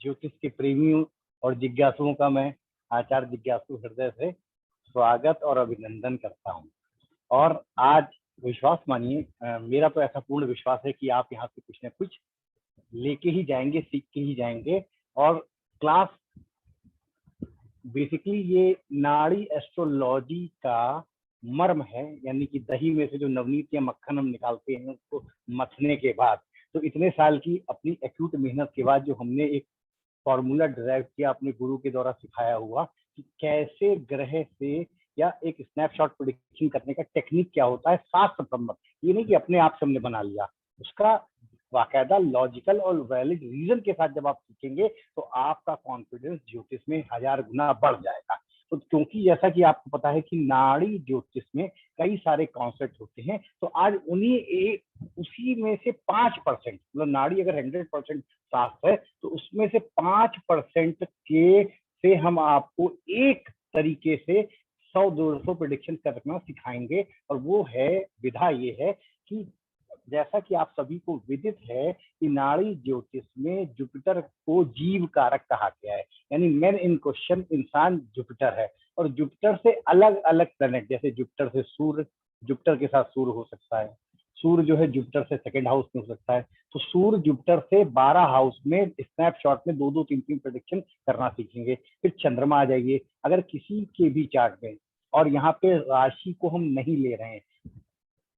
ज्योतिष के प्रेमियों और जिज्ञासुओं का मैं आचार्य जिज्ञासु हृदय से स्वागत और अभिनंदन करता हूँ। और आज विश्वास मानिए, मेरा तो ऐसा पूर्ण विश्वास है कि आप यहाँ से कुछ न कुछ लेके ही जाएंगे, सीख के ही जाएंगे। और क्लास बेसिकली ये नाड़ी एस्ट्रोलॉजी का मर्म है, यानी कि दही में से जो नवनीत या मक्खन हम निकालते हैं उसको मथने के बाद, तो इतने साल की अपनी एक्यूट मेहनत के बाद जो हमने एक फॉर्मूला डिराइव किया अपने गुरु के द्वारा सिखाया हुआ कि कैसे ग्रह से या एक स्नैपशॉट प्रेडिक्शन करने का टेक्निक क्या होता है, शास्त्र सम्मत। ये नहीं कि अपने आप से हमने बना लिया, उसका बाकायदा लॉजिकल और वैलिड रीजन के साथ जब आप सीखेंगे तो आपका कॉन्फिडेंस ज्योतिष में 1000 गुना बढ़ जाएगा। तो क्योंकि जैसा कि आपको पता है कि नाड़ी ज्योतिष में कई सारे कॉन्सेप्ट होते हैं, तो आज उसी में से 5%, मतलब नाड़ी अगर 100% शास्त्र है तो उसमें से 5% के से हम आपको एक तरीके से 100-200 प्रेडिक्शन करना सिखाएंगे। और वो है विधा ये है कि जैसा कि आप सभी को विदित है कि नाड़ी ज्योतिष में जुपिटर को जीव कारक कहा गया है, यानी मेन इन क्वेश्चन इंसान जुपिटर है। और जुपिटर से अलग अलग प्लेनेट, जैसे जुपिटर से सूर्य, जुपिटर के साथ सूर्य हो सकता है, सूर्य जो है जुपिटर से सेकंड हाउस में हो सकता है। तो सूर्य जुपिटर से 12 हाउस में स्नैपशॉट में 2-2, 3-3 प्रेडिक्शन करना सीखेंगे। फिर चंद्रमा आ जाइए, अगर किसी के भी चार्ट में, और यहाँ पे राशि को हम नहीं ले रहे हैं,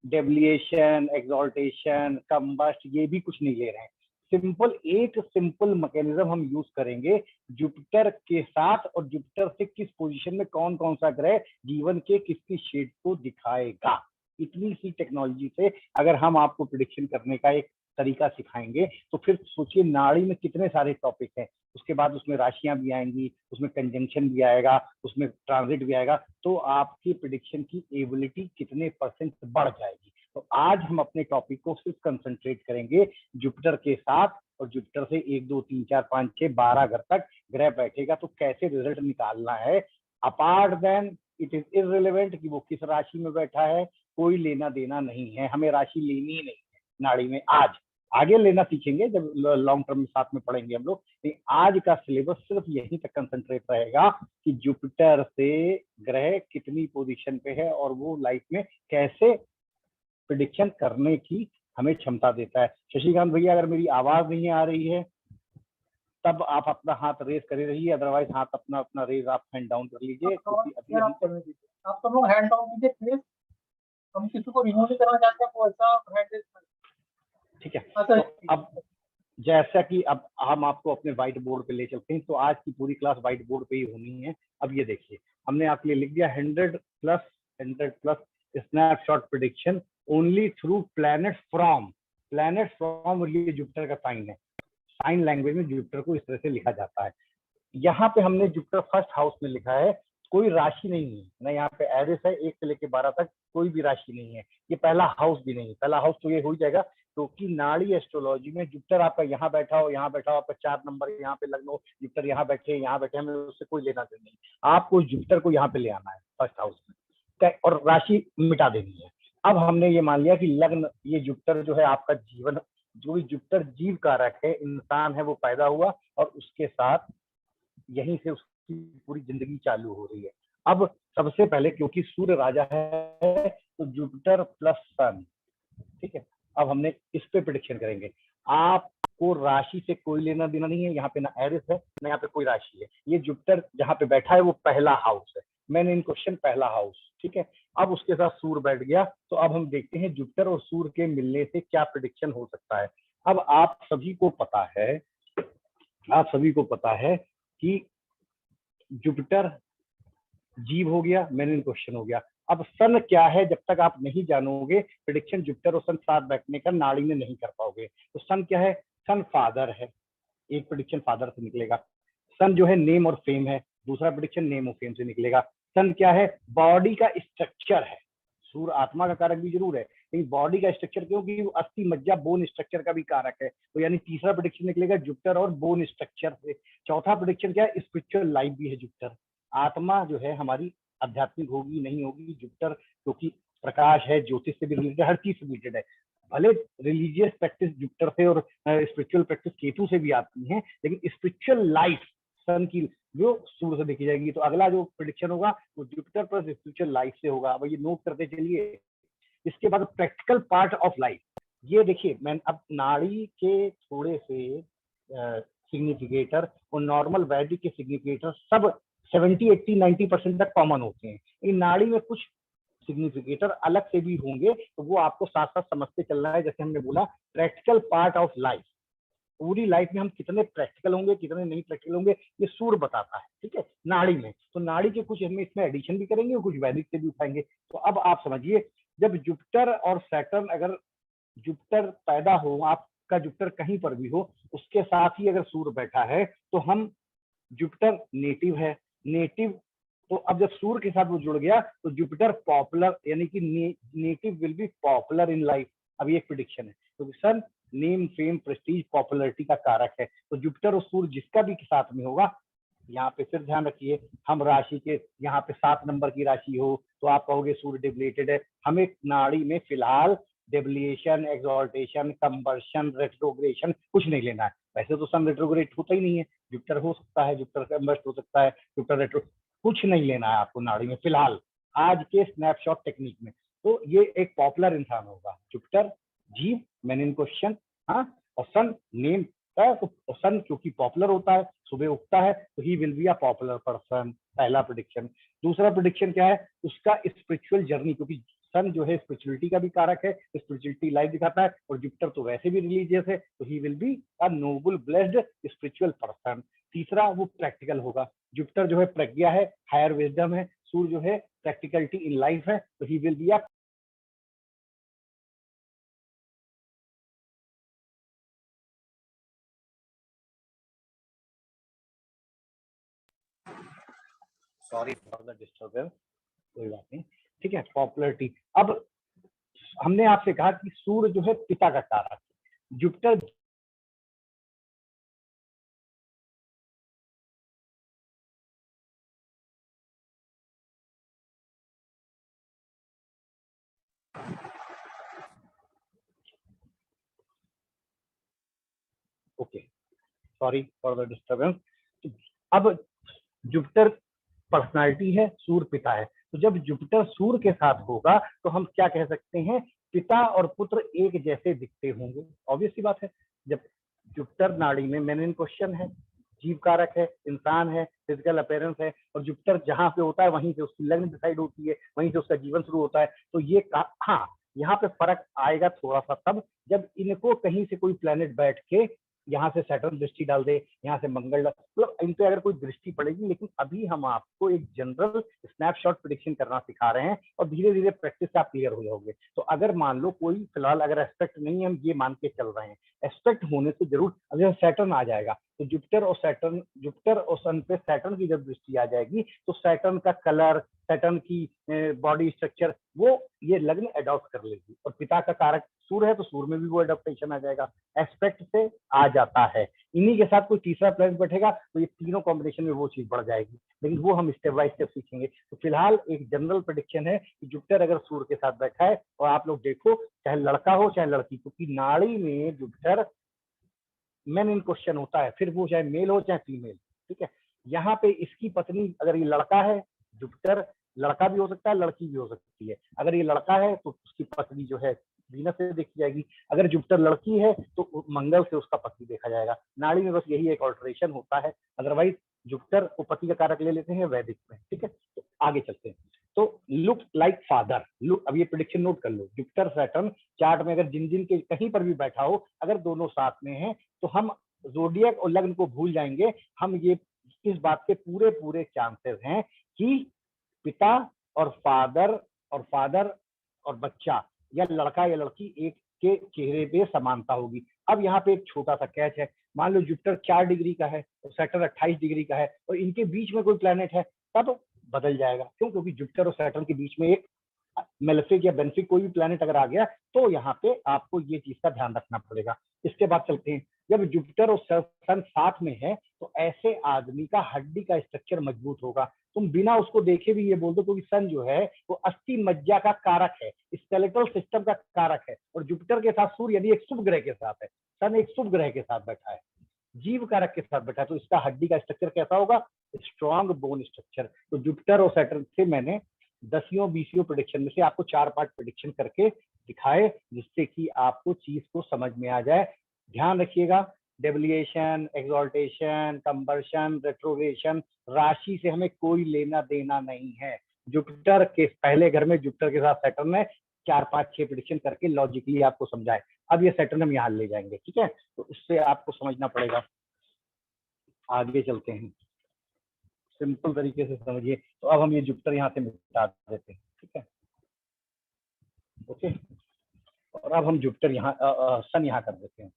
डेविएशन, एक्सॉल्टेशन, कंबस्ट, ये भी कुछ नहीं ले रहे हैं। सिंपल मैकेनिज्म हम यूज करेंगे जुपिटर के साथ, और जुपिटर से किस पोजीशन में कौन कौन सा ग्रह जीवन के किसकी शेड को दिखाएगा। इतनी सी टेक्नोलॉजी से अगर हम आपको प्रेडिक्शन करने का एक तरीका सिखाएंगे तो फिर सोचिए नाड़ी में कितने सारे टॉपिक हैं। उसके बाद उसमें राशियां भी आएंगी, उसमें कंजंक्शन भी आएगा, उसमें ट्रांजिट भी आएगा, तो आपकी प्रेडिक्शन की एबिलिटी कितने परसेंट बढ़ जाएगी। तो आज हम अपने टॉपिक को सिर्फ कंसंट्रेट करेंगे जुपिटर के साथ, और जुपिटर से 1, 2, 3, 4, 5, 6, 12 घर तक ग्रह बैठेगा तो कैसे रिजल्ट निकालना है। Apart then it is irrelevant कि वो किस राशि में बैठा है, कोई लेना देना नहीं है, हमें राशि लेनी ही नहीं है नाड़ी में। आज आगे लेना सीखेंगे जब लॉन्ग टर्म में साथ में पढ़ेंगे हम लोग। आज का सिलेबस सिर्फ यहीं तक कंसंट्रेट रहेगा कि जुपिटर से ग्रह कितनी पोजीशन पे है और वो लाइफ में कैसे प्रेडिक्शन करने की हमें क्षमता देता है। शशिकांत भैया, अगर मेरी आवाज नहीं आ रही है तब आप अपना हाथ रेज करे रहिए, अदरवाइज हाथ अपना अपना रेज आप हैंड डाउन कर लीजिए, क्योंकि अभी आप सब लोग हैंड डाउन कीजिए प्लीज। हम किसी को रिमूव नहीं करना चाहते हैं, वो ऐसा हैंड रेज। ठीक है, तो अब जैसा कि अब हम आपको अपने व्हाइट बोर्ड पे ले चलते हैं, तो आज की पूरी क्लास व्हाइट बोर्ड पे ही होनी है। अब ये देखिए, हमने आपके लिए लिख दिया 100+ snapshot prediction only through planet from, और ये जुपिटर का साइन है। साइन लैंग्वेज में जुपिटर को इस तरह से लिखा जाता है। यहाँ पे हमने जुपिटर फर्स्ट हाउस में लिखा है, कोई राशि नहीं है ना, यहाँ पे एरिस है 1 से लेकर 12 तक, कोई भी राशि नहीं है। ये पहला हाउस भी नहीं है, पहला हाउस तो ये हो जाएगा क्योंकि नाड़ी एस्ट्रोलॉजी में जुपिटर आपका यहाँ बैठा हो, आपका 4 नंबर यहाँ पे लग्न हो, जुपिटर यहाँ बैठे, हमें उससे कोई लेना देना नहीं। आपको जुपिटर को यहाँ पे ले आना है फर्स्ट हाउस में, और राशि मिटा देनी है। अब हमने ये मान लिया कि लग्न, ये जुपिटर जो है आपका जीवन, जो भी जुपिटर जीव कारक है, इंसान है, वो पैदा हुआ और उसके साथ यहीं से उसकी पूरी जिंदगी चालू हो रही है। अब सबसे पहले क्योंकि सूर्य राजा है तो जुपिटर प्लस सन, ठीक है। अब हमने इस पे प्रेडिक्शन करेंगे। आपको राशि से कोई लेना देना नहीं है, यहाँ पे ना एरिस है ना यहाँ पे कोई राशि है। ये जुपिटर जहाँ पे बैठा है वो पहला हाउस है, मैंने इन क्वेश्चन पहला हाउस, ठीक है। अब उसके साथ सूर्य बैठ गया, तो अब हम देखते हैं जुपिटर और सूर्य के मिलने से क्या प्रेडिक्शन हो सकता है। अब आप सभी को पता है कि जुपिटर जीव हो गया, मैंने इन क्वेश्चन हो गया। अब सन क्या है, जब तक आप नहीं जानोगे प्रेडिक्शन जुपिटर और सन साथ बैठने का नाड़ी में नहीं कर पाओगे। तो सन क्या है, सन फादर है, एक प्रेडिक्शन फादर से निकलेगा। सन जो है नेम और फेम है, दूसरा प्रेडिक्शन नेम और फेम से निकलेगा। सन क्या है, बॉडी का स्ट्रक्चर है। सूर्य आत्मा का कारक भी जरूर है, लेकिन बॉडी का स्ट्रक्चर, क्योंकि अस्थि मज्जा बोन स्ट्रक्चर का भी कारक है, तो यानी तीसरा प्रेडिक्शन निकलेगा जुपिटर और बोन स्ट्रक्चर से। चौथा प्रेडिक्शन क्या है, स्पिरिचुअल लाइफ भी है जुपिटर, आत्मा जो है हमारी आध्यात्मिक होगी नहीं होगी, जुपिटर क्योंकि प्रकाश है, ज्योतिष से भी रिलेटेड, हर चीज से रिलेटेड है। भले रिलीजियस प्रैक्टिस जुपिटर से और स्पिरिचुअल प्रैक्टिस केतु से भी आती हैं, लेकिन स्पिरिचुअल लाइफ सन की जो सूर्य से देखी जाएगी। तो अगला जो प्रेडिक्शन होगा वो जुपिटर प्लस स्पिरिचुअल लाइफ से होगा। अब ये नोट करते चलिए। इसके बाद प्रैक्टिकल पार्ट ऑफ लाइफ, ये देखिए मैं अब नाड़ी के थोड़े से सिग्निफिकेटर और नॉर्मल वैदिक के सिग्निफिकेटर सब 70, 80, 90% तक कॉमन होते हैं। इन नाड़ी में कुछ सिग्निफिकेटर अलग से भी होंगे, तो वो आपको साथ साथ समझते चलना है। जैसे हमने बोला प्रैक्टिकल पार्ट ऑफ लाइफ, पूरी लाइफ में हम कितने प्रैक्टिकल होंगे कितने नहीं प्रैक्टिकल होंगे ये सूर्य बताता है, ठीक है, नाड़ी में। तो नाड़ी के कुछ हम इसमें एडिशन भी करेंगे और कुछ वैदिक से भी उठाएंगे। तो अब आप समझिए, जब जुपिटर और सैटर्न, अगर जुपिटर पैदा हो, आपका जुपिटर कहीं पर भी हो, उसके साथ ही अगर सूर्य बैठा है तो हम, जुपिटर नेटिव है, नेटिव, तो अब जब सूर्य के साथ वो जुड़ गया तो जुपिटर पॉपुलर, यानी कि native will be popular in life. अब ये प्रिडिक्शन है क्योंकि सन नेम, फेम, प्रेस्टीज, पॉपुलरिटी का कारक है। तो जुपिटर और सूर्य जिसका भी साथ में होगा, यहाँ पे फिर ध्यान रखिए, हम राशि के यहाँ पे 7 नंबर की राशि हो तो आप कहोगे सूर्य डिबलेटेड है। हमें नाड़ी में फिलहाल डेबिलिएशन, एक्सॉल्टेशन, कंबर्शन, रेट्रोग्रेशन कुछ नहीं लेना है। वैसे तो सन रेट्रोग्रेड होता ही नहीं है, जुपिटर हो सकता है, जुपिटर कंबस्ट हो सकता है, जुपिटर रेट्रो, कुछ नहीं लेना है आपको नाड़ी में फिलहाल आज के स्नैपशॉट टेक्निक में। तो ये एक पॉपुलर इंसान होगा, जुपिटर जीव, मैन इन क्वेश्चन, हाँ, और सन नेम है, तो सन क्योंकि पॉपुलर होता है, सुबह उगता है, तो he will be a popular person, पहला प्रेडिक्शन। दूसरा प्रेडिक्शन क्या है, उसका स्पिरिचुअल जर्नी, क्योंकि सन जो है स्पिरिचुअलिटी का भी कारक है, स्पिरिचुअलिटी लाइफ दिखाता है, और जुपिटर तो वैसे भी रिलीजियस है, तो he will be a Nobel blessed spiritual person. तीसरा वो प्रैक्टिकल होगा, जुपिटर जो है प्रज्ञा है, हायर विजडम है, सूर्य जो है प्रैक्टिकलिटी इन लाइफ है, तो he will be a, sorry for the disturbance, कोई बात नहीं, ठीक है, पॉपुलरिटी। अब हमने आपसे कहा कि सूर्य जो है पिता का कारक, Jupiter, okay, sorry for the disturbance. अब जुपिटर पर्सनालिटी है, सूर्य पिता है, तो जब जुपिटर सूर्य के साथ होगा तो हम क्या कह सकते हैं, पिता और पुत्र एक जैसे दिखते होंगे। ऑब्वियस सी बात है, जब जुपिटर नाड़ी में मेन इन क्वेश्चन है, जीव कारक है, इंसान है, फिजिकल अपेयरेंस है, और जुपिटर जहां पे होता है वहीं से उसकी लग्न डिसाइड होती है, वहीं से उसका जीवन शुरू होता है। तो ये हाँ, यहाँ पे फर्क आएगा थोड़ा सा तब जब इनको कहीं से कोई प्लेनेट बैठ के यहाँ से सैटर्न दृष्टि डाल दे, यहाँ से मंगल, मतलब इन पे अगर कोई दृष्टि पड़ेगी। लेकिन अभी हम आपको एक जनरल स्नैपशॉट प्रेडिक्शन करना सिखा रहे हैं और धीरे धीरे प्रैक्टिस से आप क्लियर हो जाओगे। तो अगर मान लो कोई फिलहाल अगर एस्पेक्ट नहीं है, हम ये मान के चल रहे हैं, एस्पेक्ट होने से जरूर, अगर सैटर्न आ जाएगा तो जुपिटर और सैटर्न, जुपिटर और सन पे सैटर्न की जब दृष्टि आ जाएगी तो सैटर्न का कलर, सैटर्न की बॉडी स्ट्रक्चर, वो ये लग्न अडॉप्ट कर लेगी। और पिता का कारक सूर्य है तो सूर्य में भी वो अडॉप्टेशन आ जाएगा, एस्पेक्ट से आ जाता है। इन्हीं के साथ कोई तीसरा प्लैनेट बैठेगा तो ये तीनों कॉम्बिनेशन में वो चीज बढ़ जाएगी, लेकिन वो हम स्टेप बाय स्टेप सीखेंगे। तो फिलहाल एक जनरल प्रेडिक्शन है कि जुपिटर अगर सूर्य के साथ बैठा है, और आप लोग देखो चाहे लड़का हो चाहे लड़की, क्योंकि नाड़ी में जुपिटर मेन इन क्वेश्चन होता है, फिर वो चाहे मेल हो चाहे फीमेल, ठीक है। यहाँ पे इसकी पत्नी, अगर ये लड़का है, जुपिटर लड़का भी हो सकता है लड़की भी हो सकती है, अगर ये लड़का है तो उसकी पत्नी जो है वीनस से देखी जाएगी, अगर जुपिटर लड़की है तो मंगल से उसका पति देखा जाएगा। नाड़ी में बस यही एक ऑल्टरेशन होता है, अदरवाइज जुपिटर को पति का कारक ले लेते हैं वैदिक में, ठीक है। तो आगे चलते हैं। तो लुक लाइक फादर, लुक, अब ये प्रेडिक्शन नोट कर लो, जुपिटर सैटर्न चार्ट में अगर जिन जिन के कहीं पर भी बैठा हो, अगर दोनों साथ में हैं तो हम जोडियक और लग्न को भूल जाएंगे। हम ये इस बात के पूरे पूरे चांसेस हैं कि पिता और फादर और बच्चा या लड़का या लड़की एक के चेहरे पे समानता होगी। अब यहाँ पे एक छोटा सा कैच है, मान लो जुपिटर 4 डिग्री का है और सैटर्न 28 डिग्री का है और इनके बीच में कोई प्लेनेट है, तब बदल जाएगा। क्यों? क्योंकि जुपिटर और सैटर्न के बीच में एक मेलेफिक या बेनिफिक कोई भी प्लेनेट अगर आ गया तो यहाँ पे आपको ये चीज का ध्यान रखना पड़ेगा। इसके बाद चलते हैं, जब जुपिटर और सन साथ में है तो ऐसे आदमी का हड्डी का स्ट्रक्चर मजबूत होगा। तुम बिना उसको देखे भी ये बोल दो, क्योंकि सन जो है वो अस्थि मज्जा का कारक है, स्केलेटल सिस्टम का कारक है, और जुपिटर के साथ सूर्य यदि एक शुभ ग्रह के साथ है, सन एक शुभ ग्रह के साथ बैठा है, जीव कारक के साथ बैठा है, तो इसका हड्डी का स्ट्रक्चर कैसा होगा? Strong bone structure. तो जुपिटर और सैटर्न से मैंने 10वीं प्रेडिक्शन में से आपको 4 पार्ट प्रेडिक्शन करके दिखाए, जिससे कि आपको चीज को समझ में आ जाए। ध्यान रखिएगा, डेविएशन, एक्सॉल्टेशन, कंबर्शन, रेट्रोग्रेशन, राशि से हमें कोई लेना देना नहीं है। जुपिटर के पहले घर में जुपिटर के साथ सैटर्न है, 4, 5, 6 प्रेडिक्शन करके लॉजिकली आपको समझाए। अब ये सैटर्न हम यहाँ ले जाएंगे, ठीक है? तो उससे आपको समझना पड़ेगा। आगे चलते हैं, सिंपल तरीके से समझिए। तो अब हम ये जुपिटर यहाँ से मिटा देते हैं, ठीक है? ओके, और अब हम जुपिटर यहाँ सन यहाँ कर देते हैं।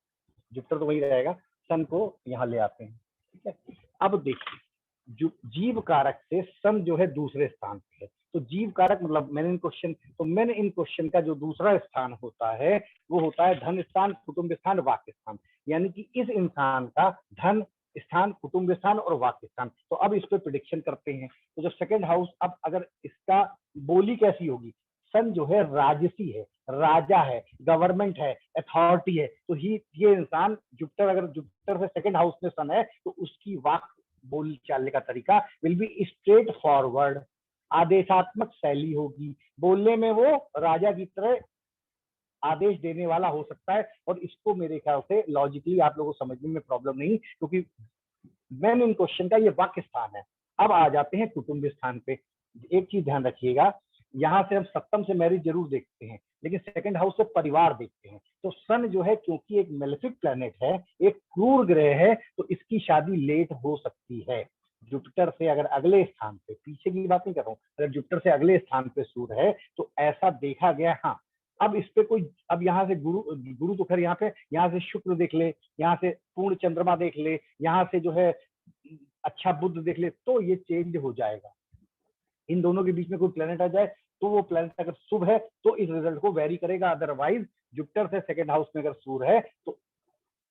जुपिटर तो वही रहेगा, सन को यहाँ ले आते हैं, ठीक है? अब देखिए, जीव कारक से सन जो है दूसरे स्थान पे है। तो जीव कारक मतलब मैंने इन क्वेश्चन का जो दूसरा स्थान होता है वो होता है धन स्थान, कुटुंब स्थान, वाक्य स्थान। यानी कि इस इंसान का धन स्थान, कुटुंब स्थान और वाक्य स्थान। तो अब इस पे प्रेडिक्शन करते हैं। तो जब सेकंड हाउस, अब अगर इसका बोली कैसी होगी, सन जो है राजसी है, राजा है, गवर्नमेंट है, अथॉरिटी है, तो ये इंसान जुपिटर, अगर जुपिटर से सेकंड हाउस में सन है तो उसकी वाक बोली चालने का तरीका विल बी स्ट्रेट फॉरवर्ड, आदेशात्मक शैली होगी। बोलने में वो राजा की तरह आदेश देने वाला हो सकता है, और इसको मेरे ख्याल से लॉजिकली आप लोगों को समझने में प्रॉब्लम नहीं, क्योंकि मेन इन क्वेश्चन का ये वाक्य स्थान है। अब आ जाते हैं कुटुंब स्थान पे। एक चीज ध्यान रखिएगा, यहाँ से हम सप्तम से मैरिज जरूर देखते हैं, लेकिन सेकंड हाउस से परिवार देखते हैं। तो सन जो है, क्योंकि एक मेलेफिक प्लैनेट है, एक क्रूर ग्रह है, तो इसकी शादी लेट हो सकती है। जुपिटर से अगर अगले स्थान पे, पीछे की बात नहीं कर रहा हूँ, अगर जुपिटर से अगले स्थान पे सूर्य है तो ऐसा देखा गया। हाँ, अब इस पे कोई, अब यहाँ से गुरु तो खैर यहाँ पे, यहाँ से शुक्र देख ले, यहाँ से पूर्ण चंद्रमा देख ले, यहाँ से जो है अच्छा बुध देख ले, तो ये चेंज हो जाएगा। इन दोनों के बीच में कोई प्लेनेट आ जाए तो वो प्लेनेट अगर शुभ है तो इस रिजल्ट को वेरी करेगा। अदरवाइज जुपिटर से सेकंड हाउस में अगर सूर्य है तो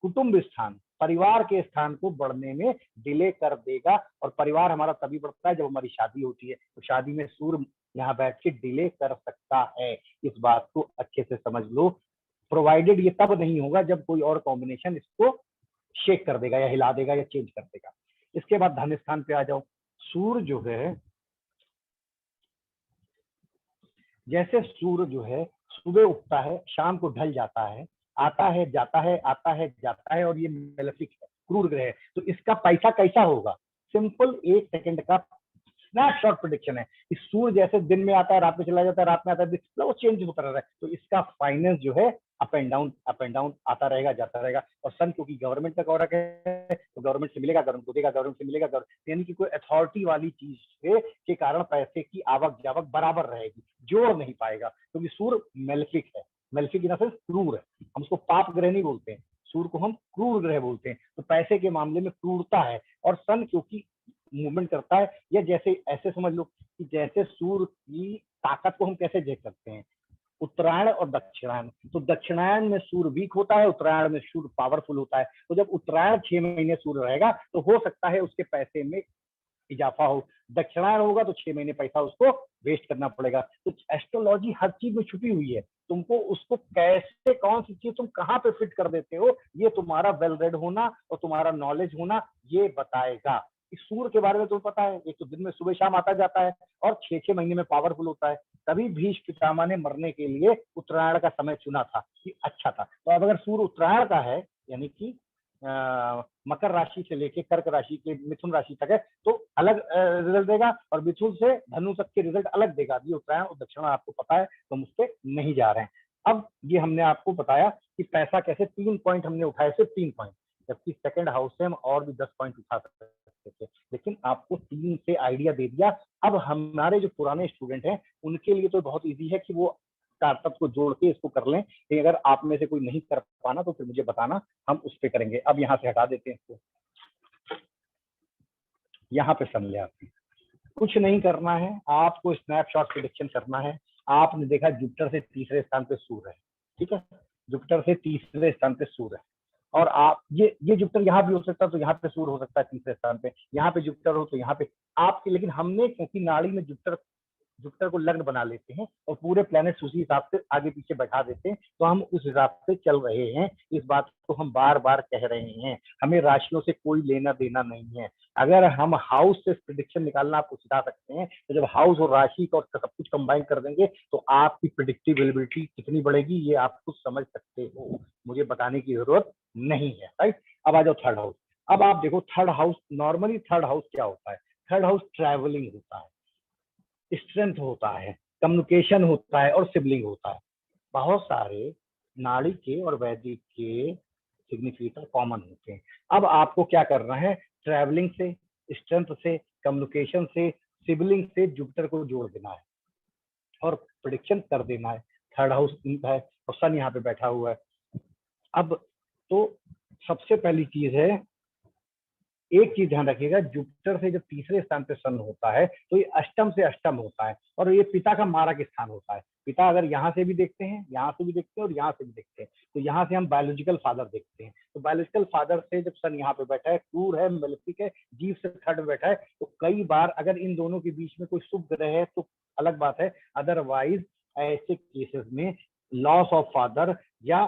कुटुंब स्थान, परिवार के स्थान को बढ़ने में डिले कर देगा। और परिवार हमारा तभी बढ़ता है जब हमारी शादी होती है, तो शादी में सूर्य यहाँ बैठ के डिले कर सकता है। इस बात को अच्छे से समझ लो। प्रोवाइडेड ये तब नहीं होगा जब कोई और कॉम्बिनेशन इसको शेक कर देगा या हिला देगा या चेंज कर देगा। इसके बाद धन स्थान पे आ जाओ। सूर्य जो है, जैसे सूर्य जो है सुबह उगता है, शाम को ढल जाता है, आता है जाता है, आता है जाता है, और ये मेलेफिक है, क्रूर ग्रह है, तो इसका पैसा कैसा होगा? सिंपल 1 सेकंड का स्नैपशॉट प्रेडिक्शन है कि सूर्य जैसे दिन में आता है, रात में चला जाता है, रात में आता है, वो चेंज होता रहता है। तो इसका फाइनेंस जो है अप एंड डाउन आता रहेगा, जाता रहेगा। और सन क्योंकि गवर्नमेंट का कारक है, तो गवर्नमेंट से मिलेगा, गवर्नमेंट को देगा, गवर्नमेंट से मिलेगा, यानी कि कोई अथॉरिटी वाली चीज के कारण पैसे की आवक जावक बराबर रहेगी, जोड़ नहीं पाएगा, क्योंकि सूर्य मेलेफिक है। मेलेफिक इन द सेंस क्रूर है, हम उसको पाप ग्रह नहीं बोलते हैं, सूर्य को हम क्रूर ग्रह बोलते हैं। तो पैसे के मामले में क्रूरता है। और सन क्योंकि मूवमेंट करता है, या जैसे ऐसे समझ लो कि जैसे सूर्य की ताकत को हम कैसे देख सकते हैं, उत्तरायण और दक्षिणायन। तो दक्षिणायन में सूर्य वीक होता है, उत्तरायण में सूर्य पावरफुल होता है। तो जब उत्तरायण 6 महीने सूर्य रहेगा तो हो सकता है उसके पैसे में इजाफा हो, दक्षिणायन होगा तो 6 महीने पैसा उसको वेस्ट करना पड़ेगा। तो एस्ट्रोलॉजी हर चीज में छुपी हुई है, तुमको उसको कैसे, कौन सी चीज तुम कहाँ पे फिट कर देते हो, ये तुम्हारा वेल रेड होना और तुम्हारा नॉलेज होना ये बताएगा। इस सूर्य के बारे में तुम्हें पता है, एक तो दिन में सुबह शाम आता जाता है और 6-6 महीने में पावरफुल होता है। तभी भीष्म पितामह ने मरने के लिए उत्तरायण का समय चुना था कि अच्छा था। तो अब अगर सूर्य उत्तरायण का है, यानी कि मकर राशि से लेके कर्क राशि के मिथुन राशि तक है, तो अलग रिजल्ट देगा, और मिथुन से धनु तक के रिजल्ट अलग देगा। ये उत्तरायण और दक्षिण आपको पता है, तो हम उस पर नहीं जा रहे हैं। अब ये हमने आपको बताया कि पैसा कैसे, 3 पॉइंट हमने उठाए, सिर्फ 3 पॉइंट, जबकि सेकंड हाउस से हम और भी 10 पॉइंट उठा सकते थे, लेकिन आपको 3 से आइडिया दे दिया। अब हमारे जो पुराने स्टूडेंट हैं उनके लिए तो बहुत ईजी है कि वो स्टार्टअप को जोड़ के इसको कर लें। लेकिन अगर आप में से कोई नहीं कर पाना तो फिर मुझे बताना, हम उस पर करेंगे। अब यहाँ से हटा देते हैं इसको, यहाँ पे समझ ले। आपने कुछ नहीं करना है, आपको स्नैपशॉट प्रेडिक्शन करना है। आपने देखा जुपिटर से तीसरे स्थान पे सूर्य है, ठीक है, जुपिटर से तीसरे स्थान पे सूर्य है। और आप ये जुपिटर यहाँ भी हो सकता है, तो यहाँ पे सूर्य हो सकता है तीसरे स्थान पे, यहाँ पे जुपिटर हो तो यहाँ पे आपके, लेकिन हमने क्योंकि नाड़ी में जुपिटर को लग्न बना लेते हैं और पूरे प्लैनेट्स उसी हिसाब से आगे पीछे बैठा देते हैं, तो हम उस हिसाब से चल रहे हैं। इस बात को हम बार बार कह रहे हैं, हमें राशियों से कोई लेना देना नहीं है। अगर हम हाउस से प्रिडिक्शन निकालना आपको सिखा सकते हैं, तो जब हाउस और राशि का सब कुछ कंबाइन कर देंगे तो आपकी प्रिडिक्टिबिलिटी कितनी बढ़ेगी ये आप खुद समझ सकते हो, मुझे बताने की जरूरत नहीं है, राइट। अब आ जाओ थर्ड हाउस। अब आप देखो third house, normally third house क्या होता है? थर्ड हाउस ट्रैवलिंग होता है, स्ट्रेंथ होता है, कम्युनिकेशन होता है और सिबलिंग होता है। बहुत सारे नाड़ी के और वैदिक के सिग्निफिकेटर कॉमन होते हैं। अब आपको क्या करना है? ट्रैवलिंग से, स्ट्रेंथ से, कम्युनिकेशन से, सिबलिंग से जुपिटर को जोड़ देना है और प्रेडिक्शन कर देना है। थर्ड हाउस है और सन यहाँ पे बैठा हुआ है। अब तो सबसे पहली चीज है, एक चीज ध्यान रखिएगा, जुपिटर से जब तीसरे स्थान पे सन होता है तो ये अष्टम से अष्टम होता है और ये पिता का मारक स्थान होता है। पिता अगर यहाँ से भी देखते हैं, यहाँ से भी देखते हैं और यहाँ से भी देखते हैं, तो यहाँ से हम बायोलॉजिकल फादर देखते हैं। तो बायोलॉजिकल फादर से जब सन यहाँ पे बैठा है, क्रूर है, मेलेफिक है, जीव से थर्ड में बैठा है, तो कई बार अगर इन दोनों के बीच में कोई शुभ ग्रह है तो अलग बात है, अदरवाइज ऐसे केसेस में लॉस ऑफ फादर या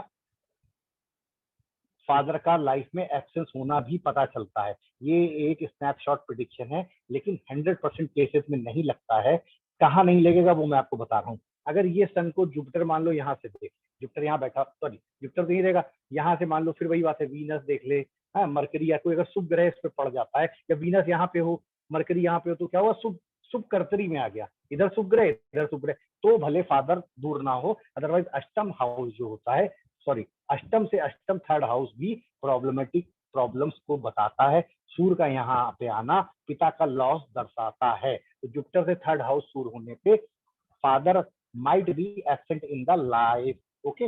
फादर का लाइफ में एब्सेंस होना भी पता चलता है। ये एक स्नैपशॉट प्रिडिक्शन है, लेकिन 100% केसेस में नहीं लगता है। कहाँ नहीं लगेगा वो मैं आपको बता रहा हूँ। अगर ये सन को जुपिटर मान लो यहाँ से देख, जुपिटर यहाँ बैठा, सॉरी जुपिटर तो नहीं रहेगा, यहाँ से मान लो, फिर वही बात है, वीनस देख ले, हाँ, मरकरी या कोई अगर शुभ ग्रह इस पे पड़ जाता है, या वीनस यहाँ पे हो, मरकरी यहाँ पे हो, तो क्या हुआ, शुभ शुभ कर्तरी में आ गया, इधर शुभ ग्रह इधर शुभ ग्रह, तो भले फादर दूर ना हो, अदरवाइज अष्टम हाउस जो होता है, सॉरी अष्टम से अष्टम थर्ड हाउस भी प्रॉब्लमेटिक प्रॉब्लम्स को बताता है। सूर्य का यहाँ पे आना पिता का लॉस दर्शाता है। तो जुपिटर से थर्ड हाउस सूर्य होने पे father might be absent in the life. Okay,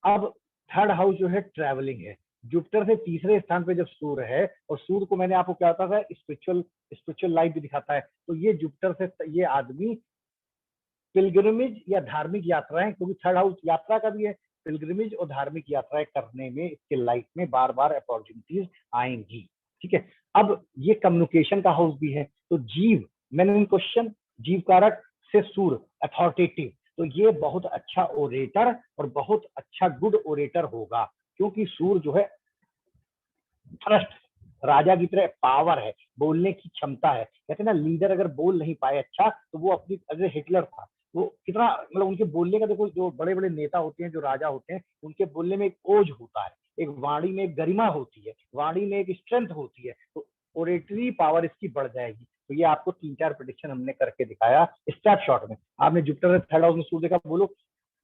अब थर्ड हाउस जो है ट्रैवलिंग है। जुपिटर से तीसरे स्थान पे जब सूर्य है, और सूर्य को मैंने आपको क्या बताया था, स्पिरिचुअल लाइफ भी दिखाता है, तो ये जुपिटर से ये आदमी पिलग्रिमेज या धार्मिक यात्राएं, क्योंकि थर्ड हाउस यात्रा का भी है, पिलग्रिमेज और धार्मिक यात्राएं करने में इसके लाइफ में बार बार अपॉर्चुनिटीज आएंगी। ठीक है, अब ये कम्युनिकेशन का हाउस भी है, तो जीव, मैंने क्वेश्चन, जीव कारक से सूर्य अथॉरिटेटिव, तो ये बहुत अच्छा ओरेटर और बहुत अच्छा गुड ओरेटर होगा, क्योंकि सूर्य जो है थ्रस्ट, राजा की तरह पावर है, बोलने की क्षमता है। कहते हैं ना, लीडर अगर बोल नहीं पाए अच्छा, तो वो अपनी, अगर हिटलर था, वो कितना, मतलब उनके बोलने का, देखो जो बड़े बड़े नेता होते हैं, जो राजा होते हैं, उनके बोलने में एक ओज होता है, एक वाणी में एक गरिमा होती है, वाणी में एक स्ट्रेंथ होती है, तो ओरेटरी पावर इसकी बढ़ जाएगी। तो ये आपको 3-4 प्रेडिक्शन हमने करके दिखाया स्नैपशॉट में। आपने जुपिटर थर्ड हाउस में सूर्य देखा, बोलो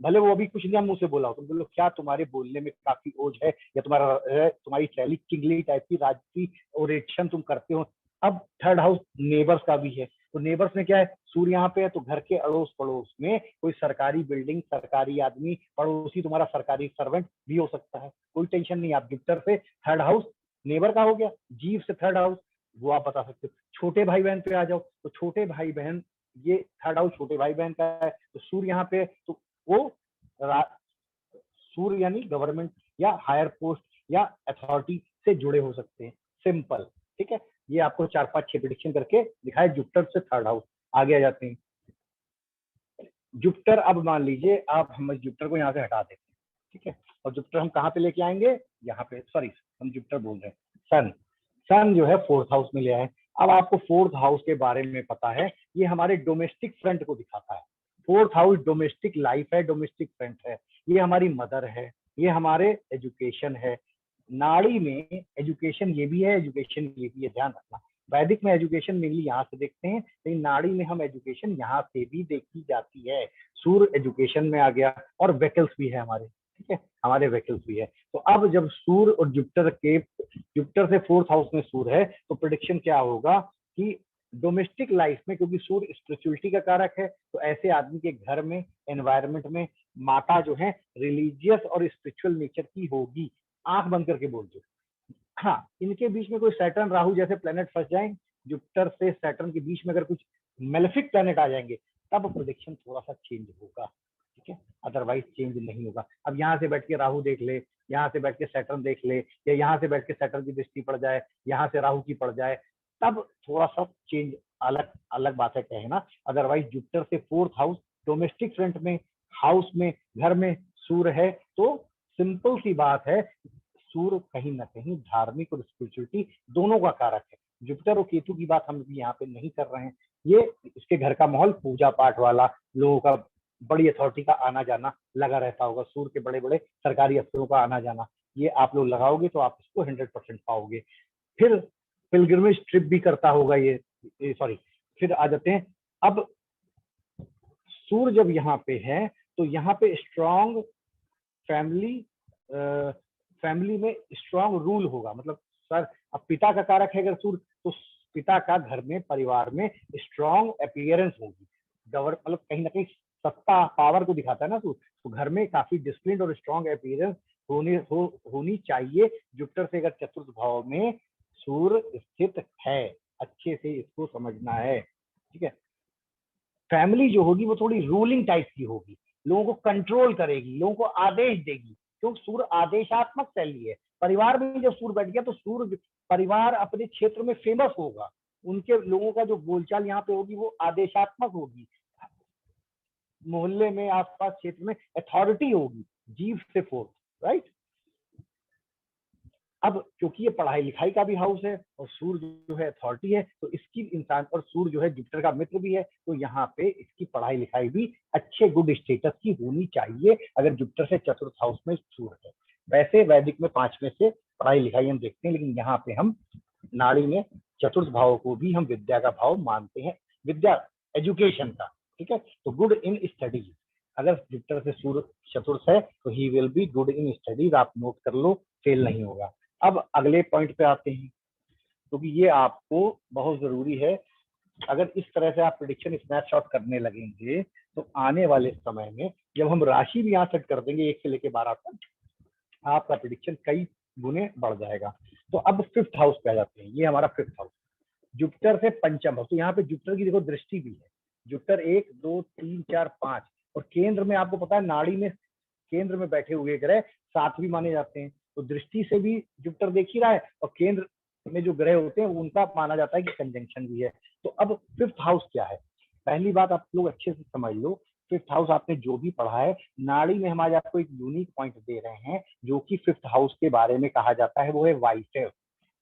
भले वो अभी कुछ नहीं मुंह से बोला हो, तुम बोलो क्या तुम्हारे बोलने में काफी ओज है, या तुम्हारी शैली चिंगली टाइप की राजसी ओरेशन तुम करते हो। अब थर्ड हाउस नेबर्स का भी है, तो नेबर्स में क्या है, सूर्य यहाँ पे है, तो घर के अड़ोस पड़ोस में कोई सरकारी बिल्डिंग, सरकारी आदमी, पड़ोसी तुम्हारा सरकारी सर्वेंट भी हो सकता है, कोई टेंशन नहीं। आप जुपिटर से थर्ड हाउस नेबर का हो गया, जीव से थर्ड हाउस वो आप बता सकते हो। छोटे भाई बहन पे आ जाओ, तो छोटे भाई बहन, ये थर्ड हाउस छोटे भाई बहन का है, तो सूर्य यहाँ पे, तो वो सूर्य यानी गवर्नमेंट या हायर पोस्ट या अथॉरिटी से जुड़े हो सकते हैं, सिंपल। ठीक है, ये आपको 4-5-6 प्रेडिक्शन करके दिखाए जुपिटर से थर्ड हाउस। आगे आ जाते हैं जुपिटर। अब मान लीजिए आप, हम जुपिटर को यहाँ से हटा देते हैं, ठीक है, और जुपिटर हम कहाँ पे लेके आएंगे, यहाँ पे, सॉरी हम जुपिटर बोल रहे हैं, सन, सन जो है फोर्थ हाउस में ले आए। अब आपको फोर्थ हाउस के बारे में पता है, ये हमारे डोमेस्टिक फ्रंट को दिखाता है। फोर्थ हाउस डोमेस्टिक लाइफ है, डोमेस्टिक फ्रंट है, ये हमारी मदर है, ये हमारे एजुकेशन है। नाड़ी में एजुकेशन ये भी है, एजुकेशन ये भी है, ध्यान रखना। वैदिक में एजुकेशन मेनली यहाँ से देखते हैं, लेकिन नाड़ी में हम एजुकेशन यहाँ से भी देखी जाती है। सूर्य एजुकेशन में आ गया, और वेकल्स भी है हमारे, ठीक है, हमारे वेकल्स भी है। तो अब जब सूर्य और जुपिटर से फोर्थ हाउस में सूर्य है, तो प्रेडिक्शन क्या होगा कि डोमेस्टिक लाइफ में, क्योंकि सूर्य स्पिरिचुअलिटी का कारक है, तो ऐसे आदमी के घर में, एनवायरमेंट में माता जो है रिलीजियस और स्पिरिचुअल नेचर की होगी। आंख बंद करके बोल दो। हाँ, इनके बीच में कोई सैटर्न राहु जैसे प्लेनेट फंस जाए, जुपिटर से सैटर्न के बीच में अगर कुछ मेलेफिक प्लेनेट आ जाएंगे, तब प्रेडिक्शन थोड़ा सा चेंज होगा। ठीक है, अदरवाइज चेंज नहीं होगा। अब यहाँ से बैठ के राहु देख ले, यहाँ से बैठ के सैटर्न देख ले, या यहाँ से बैठ के सैटर्न की दृष्टि पड़ जाए, यहाँ से राहु की पड़ जाए, तब थोड़ा सा चेंज अलग अलग बात है कहना। अदरवाइज जुपिटर से 4th हाउस डोमेस्टिक फ्रंट में, हाउस में, घर में सूर्य है, तो सिंपल सी बात है, सूर्य कहीं ना कहीं धार्मिक और स्पिरिचुअलिटी दोनों का कारक है। जुपिटर और केतु की बात हम यहाँ पे नहीं कर रहे हैं, ये इसके घर का माहौल पूजा पाठ वाला, लोगों का बड़ी अथॉरिटी का आना जाना लगा रहता होगा, सूर्य के बड़े बड़े सरकारी अफसरों का आना जाना, ये आप लोग लगाओगे तो आप इसको 100% पाओगे। फिर पिलग्रिमेज ट्रिप भी करता होगा ये सॉरी, फिर आ जाते हैं। अब सूर्य जब यहाँ पे है तो यहाँ पे स्ट्रॉन्ग फैमिली में स्ट्रॉन्ग रूल होगा, मतलब सर अब पिता का कारक है अगर सूर्य, तो पिता का घर में परिवार में स्ट्रॉन्ग अपीयरेंस होगी, मतलब कहीं ना कहीं सत्ता पावर को दिखाता है ना सूर्य, तो घर में काफी डिसिप्लिन और स्ट्रॉन्ग अपीयरेंस होनी चाहिए। जुपिटर से अगर चतुर्थ भाव में सूर्य स्थित है, अच्छे से इसको समझना है, ठीक है। फैमिली जो होगी वो थोड़ी रूलिंग टाइप की होगी, लोगों को कंट्रोल करेगी, लोगों को आदेश देगी, क्योंकि सूर्य आदेशात्मक शैली है। परिवार में जब सूर्य बैठ गया तो सूर्य परिवार अपने क्षेत्र में फेमस होगा, उनके लोगों का जो बोलचाल यहाँ पे होगी वो आदेशात्मक होगी, मोहल्ले में आसपास क्षेत्र में अथॉरिटी होगी, जीव से फोर्थ, राइट। अब क्योंकि ये पढ़ाई लिखाई का भी हाउस है और सूर्य जो है अथॉरिटी है, तो इसकी इंसान, और सूर्य जो है जुपिटर का मित्र भी है, तो यहाँ पे इसकी पढ़ाई लिखाई भी अच्छे गुड स्टेटस की होनी चाहिए अगर जुपिटर से चतुर्थ हाउस में सूर्य है। वैसे वैदिक में 5 में से पढ़ाई लिखाई हम देखते हैं, लेकिन यहाँ पे हम नाड़ी में चतुर्थ भाव को भी हम विद्या का भाव मानते हैं, विद्या एजुकेशन का, ठीक है। तो गुड इन स्टडीज, अगर जुपिटर से सूर्य चतुर्थ है तो he will be good in studies, आप नोट कर लो, फेल नहीं होगा। अब अगले पॉइंट पे आते हैं, क्योंकि ये आपको बहुत जरूरी है। अगर इस तरह से आप प्रेडिक्शन स्नैपशॉट करने लगेंगे तो आने वाले समय में जब हम राशि भी यहाँ सेट कर देंगे 1 से लेके 12 तक, आपका प्रेडिक्शन कई गुने बढ़ जाएगा। तो अब 5th हाउस पे आ जाते हैं, ये हमारा 5th हाउस जुपिटर से पंचम हाउस। तो यहाँ पे जुपिटर की देखो दृष्टि भी है, जुपिटर 1 2 3 4 5, और केंद्र में आपको पता है नाड़ी में केंद्र में बैठे हुए ग्रह 7 भी माने जाते हैं, तो दृष्टि से भी जुपिटर देख ही रहा है, और केंद्र में जो ग्रह होते हैं उनका माना जाता है कि कंजंक्शन भी है। तो अब 5th हाउस क्या है, पहली बात आप लोग अच्छे से समझ लो। 5th हाउस आपने जो भी पढ़ा है नाड़ी में, हम आज आपको एक यूनिक पॉइंट दे रहे हैं जो कि 5th हाउस के बारे में कहा जाता है, वो है वाइसेफ,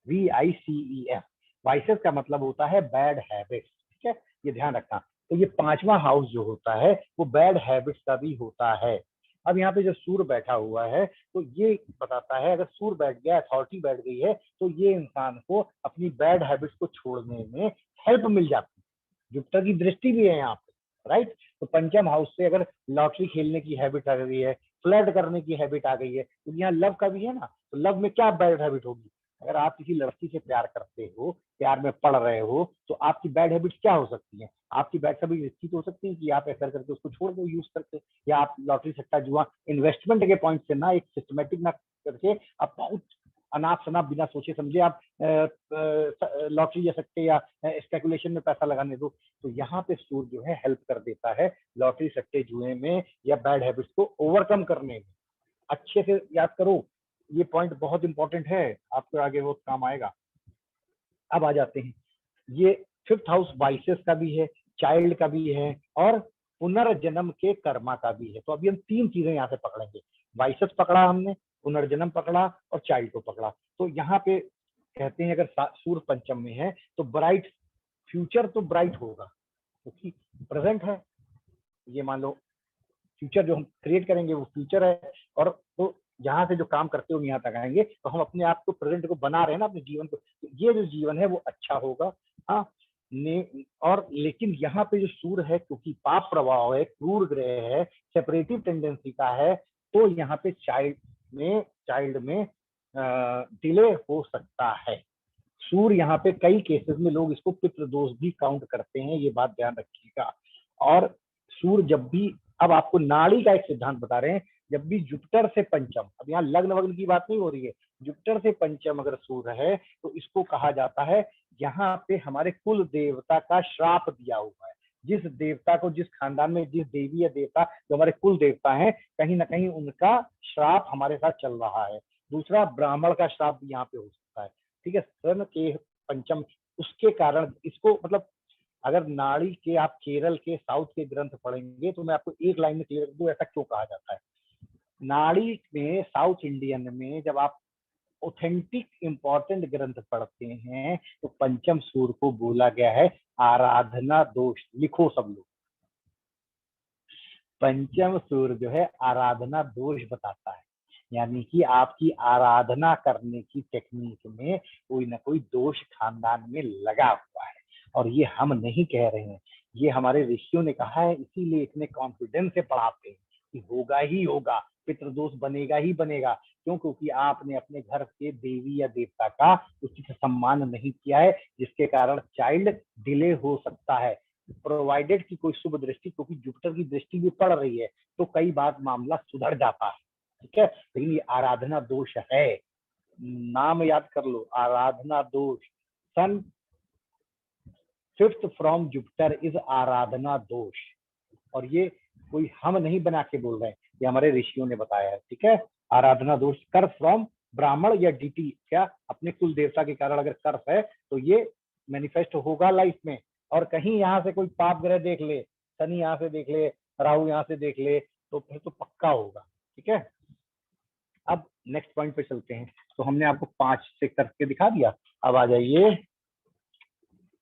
VICEF। वाइसेफ का मतलब होता है बैड हैबिट्स, ठीक है, ये ध्यान रखना। तो ये 5वां हाउस जो होता है वो बैड हैबिट्स का भी होता है। अब यहाँ पे जब सूर्य बैठा हुआ है तो ये बताता है, अगर सूर्य बैठ गया, अथॉरिटी बैठ गई है, तो ये इंसान को अपनी बैड हैबिट्स को छोड़ने में हेल्प मिल जाती है। जुपिटर की दृष्टि भी है यहाँ पे, राइट। तो पंचम हाउस से अगर लॉटरी खेलने की हैबिट आ गई है, फ्लर्ट करने की हैबिट आ गई है, तो यहाँ लव का भी है ना, तो लव में क्या बैड हैबिट होगी, अगर आप किसी लड़की से प्यार करते हो, प्यार में पड़ रहे हो, तो आपकी बैड हैबिट्स क्या हो सकती हैं, आपकी बैड हैबिट इसकी तो हो सकती है कि आप ऐसा करके उसको छोड़ दो यूज करके, या आप लॉटरी सट्टा जुआ इन्वेस्टमेंट के पॉइंट से ना, एक सिस्टमेटिक ना करके आप बहुत अनाप शनाप बिना सोचे समझे आप लॉटरी या सट्टे या स्पेकुलेशन में पैसा लगाने दो। तो यहाँ पे सूर्य जो है हेल्प कर देता है लॉटरी सट्टे जुए में या बैड हैबिट्स को ओवरकम करने में। अच्छे से याद करो, ये पॉइंट बहुत इंपॉर्टेंट है, आपको आगे बहुत काम आएगा। अब आ जाते हैं, ये 5th हाउस वाइसेस का भी है, चाइल्ड का भी है, और पुनर्जन्म के कर्मा का भी है। तो अभी हम 3 चीजें यहाँ से पकड़ेंगे, वाइसेस पकड़ा हमने, पुनर्जन्म पकड़ा और चाइल्ड को पकड़ा। तो यहाँ पे कहते हैं अगर सूर्य पंचम में है तो ब्राइट फ्यूचर, तो ब्राइट होगा क्योंकि प्रेजेंट है, ये मान लो फ्यूचर जो हम क्रिएट करेंगे वो फ्यूचर है, और तो यहाँ से जो काम करते हुए यहाँ तक आएंगे तो हम अपने आप को प्रेजेंट को बना रहे हैं ना, अपने जीवन को, तो ये जो जीवन है वो अच्छा होगा। हाँ और लेकिन यहाँ पे जो सूर्य है क्योंकि पाप प्रभाव है, क्रूर ग्रह है, सेपरेटिव टेंडेंसी का है, तो यहाँ पे चाइल्ड में डिले हो सकता है। सूर्य यहाँ पे कई केसेस में लोग इसको पितृदोष भी काउंट करते हैं, ये बात ध्यान रखिएगा। और सूर्य जब भी, अब आपको नाड़ी का एक सिद्धांत बता रहे हैं, जब भी जुपिटर से पंचम, अब यहाँ लग्न वग्न की बात नहीं हो रही है, जुपिटर से पंचम अगर सूर्य है तो इसको कहा जाता है यहाँ पे हमारे कुल देवता का श्राप दिया हुआ है, जिस देवता को, जिस खानदान में जिस देवी या देवता जो हमारे कुल देवता हैं, कहीं ना कहीं उनका श्राप हमारे साथ चल रहा है। दूसरा, ब्राह्मण का श्राप भी यहाँ पे हो सकता है। ठीक है, सन के पंचम, उसके कारण इसको मतलब अगर नाड़ी के आप केरल के साउथ के ग्रंथ पढ़ेंगे तो मैं आपको एक लाइन में क्लियर कर दूं ऐसा क्यों कहा जाता है। नाड़ी में साउथ इंडियन में जब आप ऑथेंटिक इंपॉर्टेंट ग्रंथ पढ़ते हैं तो पंचम सूर को बोला गया है आराधना दोष। लिखो सब लोग, पंचम सूर जो है आराधना दोष बताता है, यानी कि आपकी आराधना करने की टेक्निक में कोई ना कोई दोष खानदान में लगा हुआ है। और ये हम नहीं कह रहे हैं, ये हमारे ऋषियों ने कहा है, इसीलिए इतने कॉन्फिडेंस से पढ़ाते हैं कि होगा ही होगा, पितृदोष बनेगा ही बनेगा। क्यों? क्योंकि आपने अपने घर के देवी या देवता का उचित सम्मान नहीं किया है, जिसके कारण चाइल्ड डिले हो सकता है। प्रोवाइडेड की कोई शुभ दृष्टि, क्योंकि जुपिटर की दृष्टि भी पड़ रही है तो कई बार मामला सुधर जाता है। ठीक है, लेकिन ये आराधना दोष है, नाम याद कर लो, आराधना दोष। सन 5th फ्रॉम जुपिटर इज आराधना दोष। और ये कोई हम नहीं बना के बोल रहे हैं, ये हमारे ऋषियों ने बताया है। ठीक है, आराधना दोष कर फ्रॉम ब्राह्मण या डीटी, क्या अपने कुल देवता के कारण अगर कर्फ है तो ये मैनिफेस्ट होगा लाइफ में। और कहीं यहाँ से कोई पाप ग्रह देख ले, शनि यहाँ से देख ले, राहु यहाँ से देख ले, तो फिर तो पक्का होगा। ठीक है, अब नेक्स्ट पॉइंट पे चलते हैं। तो हमने आपको 5 से करके दिखा दिया। अब आ जाइए,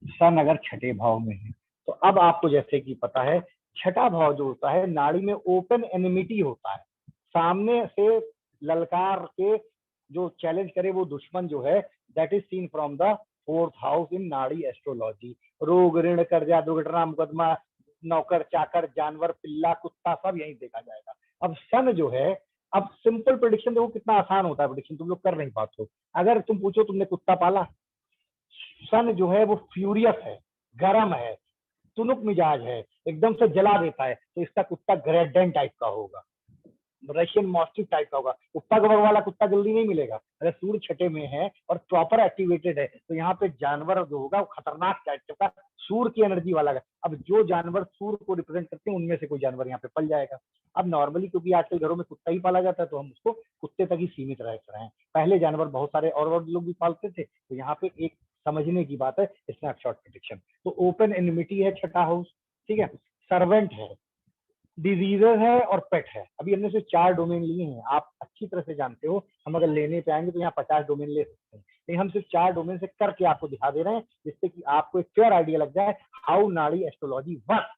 सन अगर छठे भाव में है तो अब आपको जैसे कि पता है छठा भाव जो होता है नाड़ी में ओपन एनिमिटी होता है, सामने से ललकार के जो चैलेंज करे वो दुश्मन जो है, that is seen from the 4th house in Nadi astrology. रोग, ऋण, कर्जा, दुर्घटना, मुकदमा, नौकर चाकर, जानवर, पिल्ला, कुत्ता, सब यही देखा जाएगा। अब सन जो है, अब सिंपल प्रेडिक्शन देखो कितना आसान होता है प्रेडिक्शन, तुम लोग कर नहीं पाते हो। अगर तुम पूछो तुमने कुत्ता पाला, सन जो है वो फ्यूरियस है, गर्म है, तुनुक मिजाज है, एकदम से जला देता है, तो इसका कुत्ता ग्रेडेन टाइप का होगा, रशियन मॉस्टिफ टाइप का होगा। कुत्ता कवर वाला कुत्ता जल्दी नहीं मिलेगा। अगर सूर्य छठे में है और प्रॉपर एक्टिवेटेड है तो यहाँ पे जानवर जो होगा वो खतरनाक टाइप का सूर्य की एनर्जी वाला है। अब जो जानवर सूर्य को रिप्रेजेंट करते हैं उनमें से कोई जानवर यहाँ पे पल जाएगा। अब नॉर्मली क्योंकि आजकल घरों में कुत्ता ही पाला जाता है तो हम उसको कुत्ते तक ही सीमित रह रहे हैं। पहले जानवर बहुत सारे और लोग भी पालते थे, तो यहाँ पे एक समझने की बात है, स्नैपशॉट प्रेडिक्शन। तो ओपन एनिमिटी है छठा हाउस। ठीक है, सर्वेंट है, डिजीजेस है और पेट है। अभी हमने सिर्फ 4 डोमेन लिए हैं, आप अच्छी तरह से जानते हो। हम अगर लेने पे आएंगे तो यहाँ 50 डोमेन ले सकते हैं, लेकिन हम सिर्फ 4 डोमेन से करके आपको दिखा दे रहे हैं, जिससे कि आपको एक क्लियर आइडिया लग जाए हाउ नाड़ी एस्ट्रोलॉजी वर्क,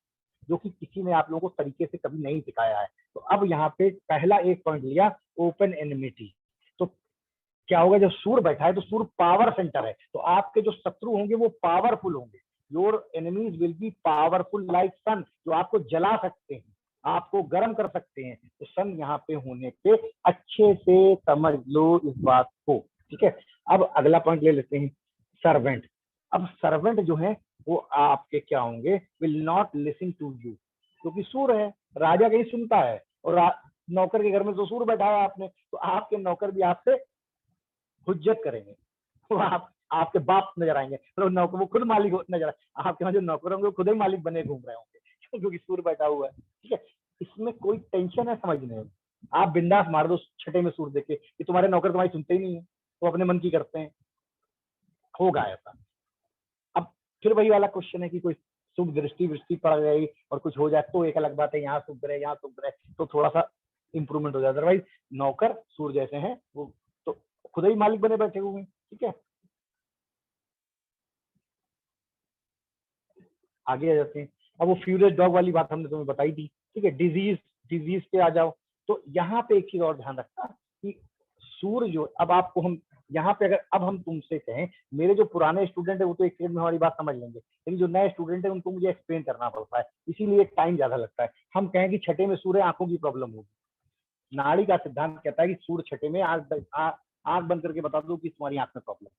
जो कि किसी ने आप लोगों को तरीके से कभी नहीं सिखाया है। तो अब यहाँ पे पहला एक पॉइंट लिया, ओपन एनिमिटी। तो क्या होगा, जब सूर्य बैठा है तो सूर्य पावर सेंटर है, तो आपके जो शत्रु होंगे वो पावरफुल होंगे। Your enemies will be powerful like sun, जो आपको जला सकते हैं, आपको गर्म कर सकते हैं। तो सन यहाँ पे होने पे अच्छे से समझ लो इस बात को। ठीक है, अब अगला पॉइंट ले लेते हैं, सर्वेंट। अब सर्वेंट जो है वो आपके क्या होंगे, will not listen to you, क्योंकि सूर्य है, राजा कहीं सुनता है, और नौकर के घर में तो सूर्य बैठा है आपने, तो आपके नौकर भी आपसे हुज्जत करेंगे, तो आपके बाप नजर आएंगे, तो नौकर वो खुद मालिक नजर आए, आपके जो नौकर होंगे वो खुद ही मालिक बने घूम रहे होंगे, क्योंकि सूर्य बैठा हुआ है। ठीक है, इसमें कोई टेंशन है समझने में, आप बिंदास मार दो छठे में सूर्य देखे कि तुम्हारे नौकर तुम्हारी सुनते ही नहीं है, तो अपने मन की करते हैं, होगा ऐसा। अब फिर वही वाला क्वेश्चन है कि कोई शुभ दृष्टि पड़ गई और कुछ हो जाए तो एक अलग बात है, यहाँ शुभ रहे यहाँ शुभ रहे तो थोड़ा सा इंप्रूवमेंट हो जाए, अदरवाइज नौकर सूर्य जैसे हैं वो तो खुद ही मालिक बने बैठे हुए हैं। ठीक है, आगे आ जाते हैं। अब वो फ्यूरियस डॉग वाली बात हमने तुम्हें बताई थी। ठीक है, डिजीज पे आ जाओ, तो यहाँ पे एक चीज और ध्यान रखना कि सूर्य जो, अब आपको हम यहाँ पे अगर अब हम तुमसे कहें, मेरे जो पुराने स्टूडेंट है वो तो एक सेकंड में हमारी बात समझ लेंगे, लेकिन जो नए स्टूडेंट है उनको मुझे एक्सप्लेन करना पड़ता है, इसीलिए टाइम ज्यादा लगता है। हम कहें कि छठे में सूर्य, आंखों की प्रॉब्लम होगी, नाड़ी का सिद्धांत कहता है कि सूर्य छठे में, आंख बंद करके बता दो कि तुम्हारी आंख में प्रॉब्लम।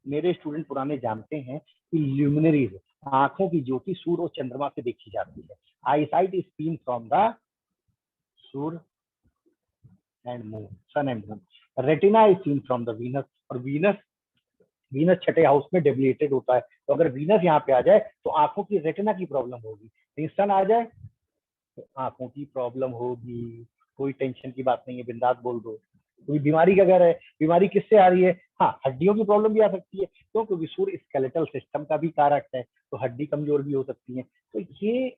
मेरे स्टूडेंट पुराने जानते हैं कि ल्यूमिनरीज, आंखों की ज्योति सूर्य और चंद्रमा से देखी जाती है। Eye sight is seen from the सूर्य and moon, sun and moon. Retina is seen from the Venus, और वीनस वीनस छठे हाउस में डेबिलिटेड होता है, तो अगर वीनस यहाँ पे आ जाए तो आंखों की रेटिना की प्रॉब्लम होगी, कहीं सन आ जाए तो आंखों की प्रॉब्लम होगी। कोई टेंशन की बात नहीं है, बिंदास बोल दो। कोई बीमारी का घर है, बीमारी किससे आ रही है? हाँ, हड्डियों की प्रॉब्लम भी आ सकती है, क्यों? क्योंकि सूर्य स्केलेटल सिस्टम का भी कारक है, तो हड्डी कमजोर भी हो सकती है। तो ये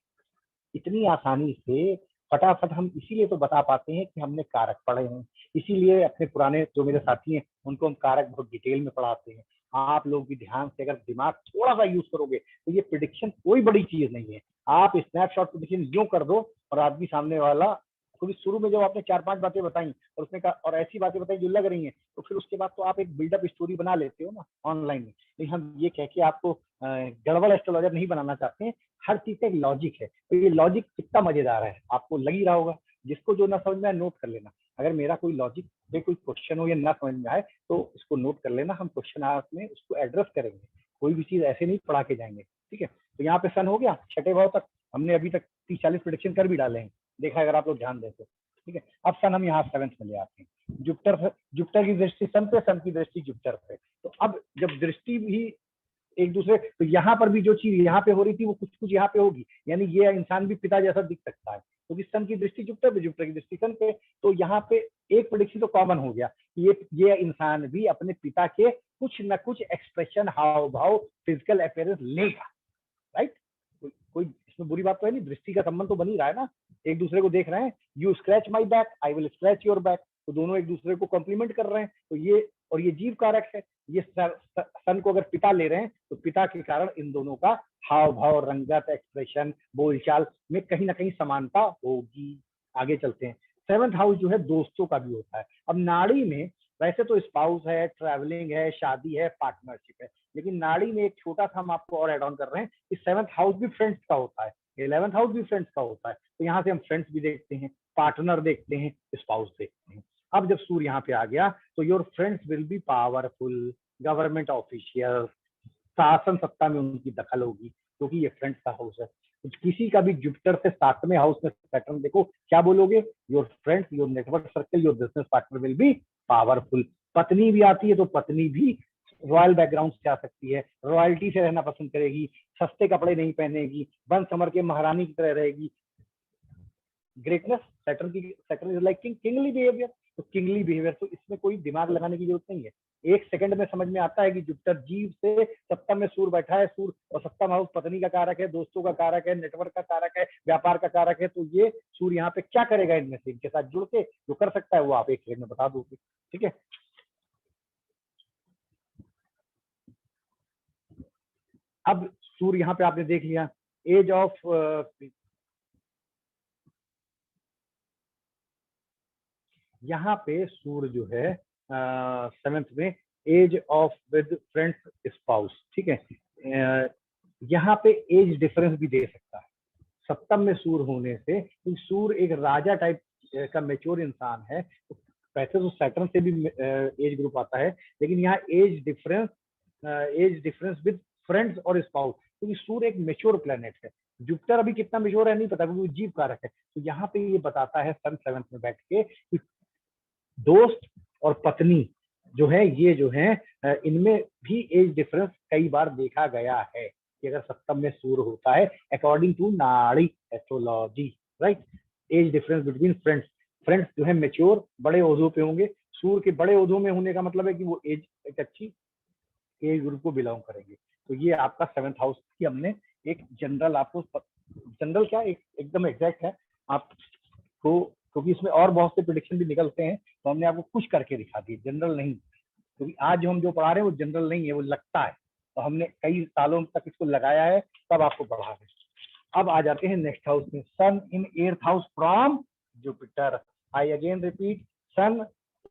इतनी आसानी से फटाफट हम इसीलिए तो बता पाते हैं कि हमने कारक पढ़े हैं, इसीलिए अपने पुराने जो मेरे साथी हैं उनको हम कारक बहुत डिटेल में पढ़ाते हैं। आप लोग भी ध्यान से अगर दिमाग थोड़ा सा यूज करोगे तो ये प्रिडिक्शन कोई बड़ी चीज नहीं है। आप स्नैपशॉट प्रिडिक्शन यूं कर दो और आदमी सामने वाला, क्योंकि शुरू में जब आपने 4-5 बातें बताई और उसने कहा और ऐसी बातें बताई जो लग रही हैं, तो फिर उसके बाद तो आप एक बिल्डअप स्टोरी बना लेते हो ना ऑनलाइन में। लेकिन हम ये कह के आपको गड़बड़ एस्ट्रोलॉजर नहीं बनाना चाहते हैं। हर चीज का एक लॉजिक है, तो ये लॉजिक कितना मजेदार है आपको लग ही रहा होगा। जिसको जो ना समझ में आए नोट कर लेना। अगर मेरा कोई लॉजिक पे कोई क्वेश्चन हो या ना समझ में आए तो इसको नोट कर लेना, हम क्वेश्चन आवर्स में उसको एड्रेस करेंगे। कोई भी चीज ऐसे नहीं पढ़ा के जाएंगे, ठीक है? तो यहाँ पे सन हो गया छठे भाव तक, हमने अभी तक 30-40 प्रेडिक्शन कर भी डाले हैं, देखा अगर आप लोग ध्यान देते, ठीक है? अब सन हम यहाँ 7th में ले आते हैं। जुपिटर की दृष्टि सन पे, सन की दृष्टि जुपिटर पे। तो अब जब दृष्टि भी एक दूसरे, तो यहाँ पर भी जो चीज यहाँ पे हो रही थी वो कुछ कुछ यहाँ पे होगी, यानी ये इंसान भी पिता जैसा दिख सकता है, क्योंकि तो सन की दृष्टि जुपिटर पे, जुपिटर की दृष्टि सन पे। तो यहाँ पे एक प्रेडिक्शन तो कॉमन हो गया, ये इंसान भी अपने पिता के कुछ न कुछ एक्सप्रेशन, हाव भाव, फिजिकल अपीयरेंस लेगा, राइट? कोई इसमें बुरी बात तो है नहीं, दृष्टि का संबंध तो बन ही रहा है ना, एक दूसरे को देख रहे हैं, you scratch my back, I will scratch your back, तो दोनों एक दूसरे को कॉम्प्लीमेंट कर रहे हैं। तो ये, और ये जीव कारक है, ये सन को अगर पिता ले रहे हैं तो पिता के कारण इन दोनों का हाव भाव, रंगत, एक्सप्रेशन, बोलचाल में कहीं ना कहीं समानता होगी। आगे चलते हैं। 7th हाउस जो है दोस्तों का भी होता है। अब नाड़ी में वैसे तो स्पाउस है, ट्रैवलिंग है, शादी है, पार्टनरशिप है, लेकिन नाड़ी में एक छोटा सा हम आपको और एड ऑन कर रहे हैं कि 7th हाउस भी फ्रेंड्स का होता है, 11th हाउस भी फ्रेंड्स का होता है। तो यहाँ से हम फ्रेंड्स भी देखते हैं, पार्टनर देखते हैं, स्पाउस देखते हैं। अब जब सूर्य यहाँ पे आ गया तो your friends will be powerful, government official, शासन सत्ता में उनकी दखल होगी, क्योंकि ये फ्रेंड्स का हाउस है। तो किसी का भी जुपिटर से 7वें हाउस में सैटर्न देखो, क्या बोलोगे? Your friends, your network circle, your business partner will be powerful. पत्नी भी आती है तो पत्नी भी रॉयल बैकग्राउंड से आ सकती है, रॉयल्टी से रहना पसंद करेगी, सस्ते कपड़े नहीं पहनेगी, वन समर के महारानी की तरह रहेगी। Greatness, Saturn is like kingly behaviour, तो किंगली बिहेवियर, तो इसमें कोई दिमाग लगाने की जरूरत नहीं है, एक सेकंड में समझ में आता है कि जुपिटर जीव से सप्तम में सूर्य बैठा है, सूर्य और सप्तम हाउस पत्नी का कारक है, दोस्तों का कारक है, नेटवर्क का कारक है, व्यापार का कारक है। तो ये सूर्य यहाँ पे क्या करेगा इनमें से, इनके साथ जुड़ के जो कर सकता है वो आप एक सेकंड में बता दोगे, ठीक है? अब सूर्य यहाँ पे आपने देख लिया, एज ऑफ यहाँ पे सूर्य जो है 7th में age of with friends spouse, ठीक है? यहाँ पे एज डिफरेंस भी दे सकता है सप्तम में सूर्य होने से, क्योंकि सूर्य एक राजा टाइप का मेच्योर इंसान है। तो वैसे तो सैटर्न से भी एज ग्रुप आता है, लेकिन यहाँ एज डिफरेंस विद फ्रेंड्स और स्पाउस, क्योंकि सूर्य एक मेच्योर प्लेनेट है। जुपिटर अभी कितना मेच्योर है नहीं पता, क्योंकि जीव कारक है। तो यहाँ पे ये बताता है सन 7th में बैठ के कि दोस्त और पत्नी जो है, ये जो है इनमें भी एज डिफरेंस कई बार देखा गया है कि अगर सप्तम में सूर्य होता है अकॉर्डिंग टू नाड़ी astrology, right? Age difference between friends जो है मेच्योर, बड़े ओहदों पे होंगे। सूर्य के बड़े ओहदों में होने का मतलब है कि वो एज एक अच्छी एज ग्रुप को बिलोंग करेंगे। तो ये आपका 7th हाउस की हमने एक जनरल आपको, जनरल क्या एकदम एग्जैक्ट है आपको, क्योंकि इसमें और बहुत से प्रेडिक्शन भी निकलते हैं, तो हमने आपको कुछ करके दिखा दी, जनरल नहीं। क्योंकि आज जो हम जो पढ़ा रहे हैं वो जनरल नहीं है, वो लगता है, तो हमने कई सालों तक इसको लगाया है, तब आपको पढ़ा है। अब आ जाते हैं नेक्स्ट हाउस में, sun in 8th house from Jupiter. I again repeat, sun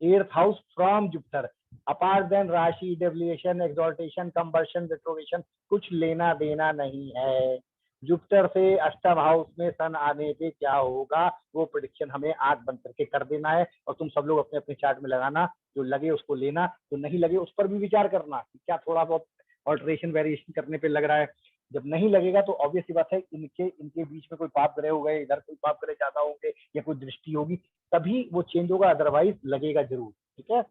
8th house from Jupiter. Apart then राशि, डेविएशन, एक्सॉल्टेशन, कंबर्शन, रिट्रोवेशन कुछ लेना देना नहीं है। जुपिटर से अष्टम हाउस में सन आने पे क्या होगा वो प्रेडिक्शन हमें आंख बंद करके कर देना है, और तुम सब लोग अपने अपने चार्ट में लगाना, जो लगे उसको लेना, जो नहीं लगे उस पर भी विचार करना कि क्या थोड़ा बहुत ऑल्टरेशन वेरिएशन करने पे लग रहा है। जब नहीं लगेगा तो ऑब्वियस बात है इनके बीच में कोई पाप ग्रह हो गए, इधर कोई पाप ग्रह ज्यादा होंगे या कोई दृष्टि होगी, तभी वो चेंज होगा, अदरवाइज लगेगा जरूर, ठीक है?